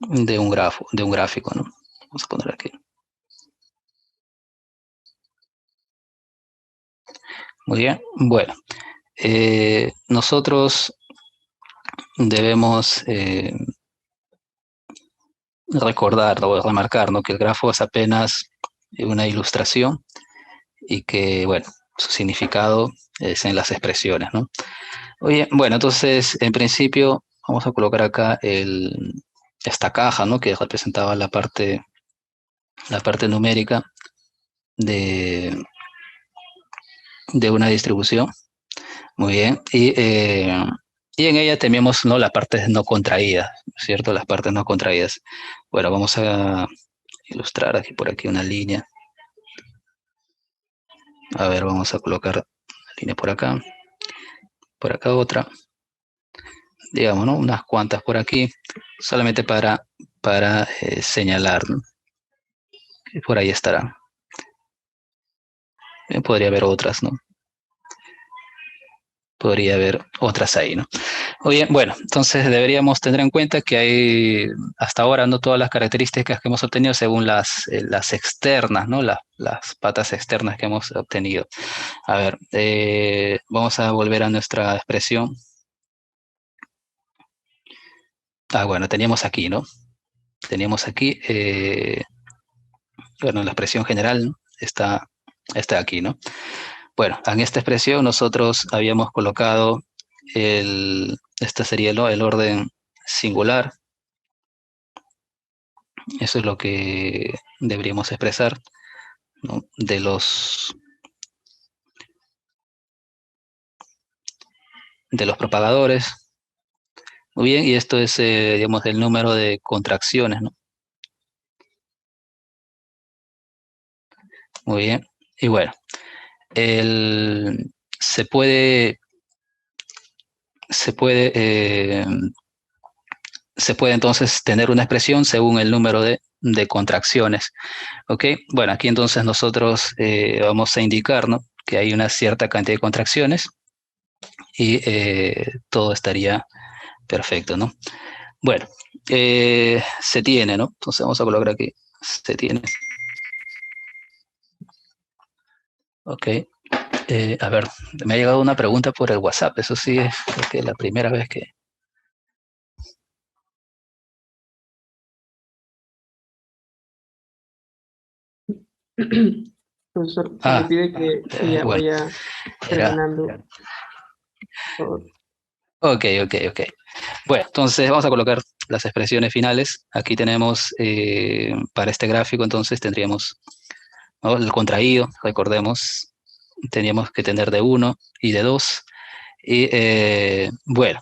de un grafo, de un gráfico, ¿no? Vamos a poner aquí. Muy bien, bueno, nosotros debemos recordar o remarcar, ¿no? Que el grafo es apenas una ilustración y que, bueno, su significado es en las expresiones, ¿no? Oye, bueno, entonces, en principio, vamos a colocar acá esta caja, ¿no? Que representaba la parte numérica de, de una distribución. Muy bien. Y en ella tenemos, ¿no? Las partes no contraídas, ¿cierto? Las partes no contraídas. Bueno, vamos a ilustrar aquí por aquí una línea. A ver, vamos a colocar la línea por acá otra. Digamos, ¿no? Unas cuantas por aquí, solamente para señalar, ¿no? Y por ahí estarán. Podría haber otras, ¿no? Podría haber otras ahí, ¿no? Oye, bueno, entonces deberíamos tener en cuenta que hay hasta ahora no todas las características que hemos obtenido según las externas, ¿no? Las patas externas que hemos obtenido. A ver, vamos a volver a nuestra expresión. Ah, bueno, teníamos aquí, ¿no? Teníamos aquí, bueno, la expresión general, ¿no? Está aquí, ¿no? Bueno, en esta expresión nosotros habíamos colocado este sería el orden singular. Eso es lo que deberíamos expresar, ¿no? De los propagadores. Muy bien, y esto es, digamos, el número de contracciones, ¿no? Muy bien. Y bueno, se puede, se puede, eh, se puede entonces tener una expresión según el número de contracciones. ¿Ok? Bueno, aquí entonces nosotros vamos a indicar, ¿no? Que hay una cierta cantidad de contracciones y todo estaría perfecto, ¿no? Bueno, se tiene, ¿no? Entonces vamos a colocar aquí, se tiene. Ok. A ver, me ha llegado una pregunta por el WhatsApp, eso sí es creo que la primera vez que... Profesor, se le Ah, pide que ya bueno, vaya era... terminando. Por favor. Ok. Bueno, entonces vamos a colocar las expresiones finales. Aquí tenemos, para este gráfico, entonces tendríamos ¿no? El contraído, recordemos, teníamos que tener de 1 y de 2. Y bueno,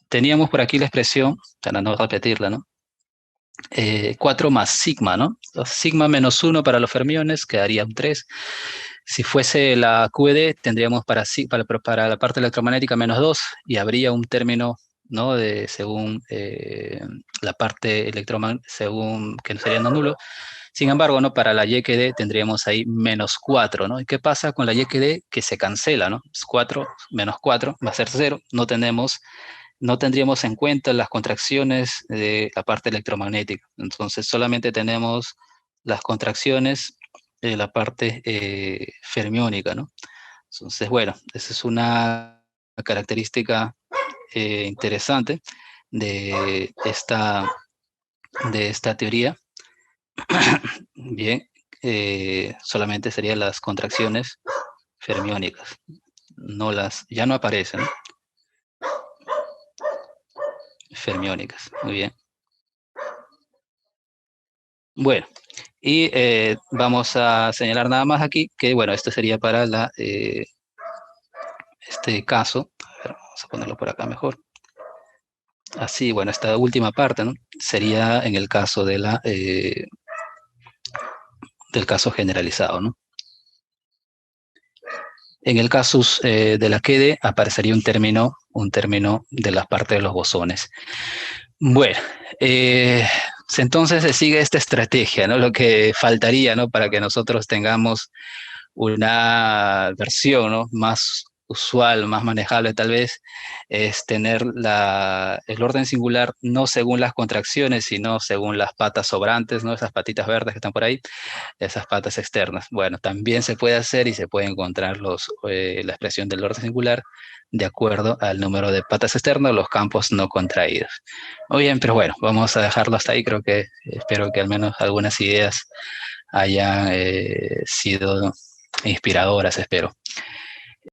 teníamos por aquí la expresión, para no repetirla, ¿no? 4 más sigma, ¿no? Sigma menos 1 para los fermiones quedaría un 3. Si fuese la QED, tendríamos para la parte electromagnética menos 2 y habría un término, ¿no? Según la parte electromagnética, según que no sería no nulo. Sin embargo, ¿no? Para la YQD tendríamos ahí menos 4, ¿no? ¿Y qué pasa con la YQD? Que se cancela, ¿no? Es 4 menos 4 va a ser 0. No tendríamos en cuenta las contracciones de la parte electromagnética. Entonces, solamente tenemos las contracciones de la parte fermiónica, ¿no? Entonces, bueno, esa es una característica interesante de esta teoría. Bien, solamente serían las contracciones fermiónicas, ya no aparecen, ¿no? Fermiónicas, muy bien. Bueno, y vamos a señalar nada más aquí que, bueno, esto sería para este caso. A ver, vamos a ponerlo por acá mejor. Así, bueno, esta última parte, ¿no? Sería en el caso del caso generalizado, ¿no? En el caso de la QED aparecería un término de la parte de los bosones. Bueno, entonces se sigue esta estrategia, ¿no? Lo que faltaría, ¿no? Para que nosotros tengamos una versión, ¿no? Más usual, más manejable tal vez, es tener el orden singular no según las contracciones, sino según las patas sobrantes, ¿no? Esas patitas verdes que están por ahí, esas patas externas. Bueno, también se puede hacer y se puede encontrar la expresión del orden singular de acuerdo al número de patas externas, los campos no contraídos. Muy bien, pero bueno, vamos a dejarlo hasta ahí. Espero que al menos algunas ideas hayan sido inspiradoras, espero.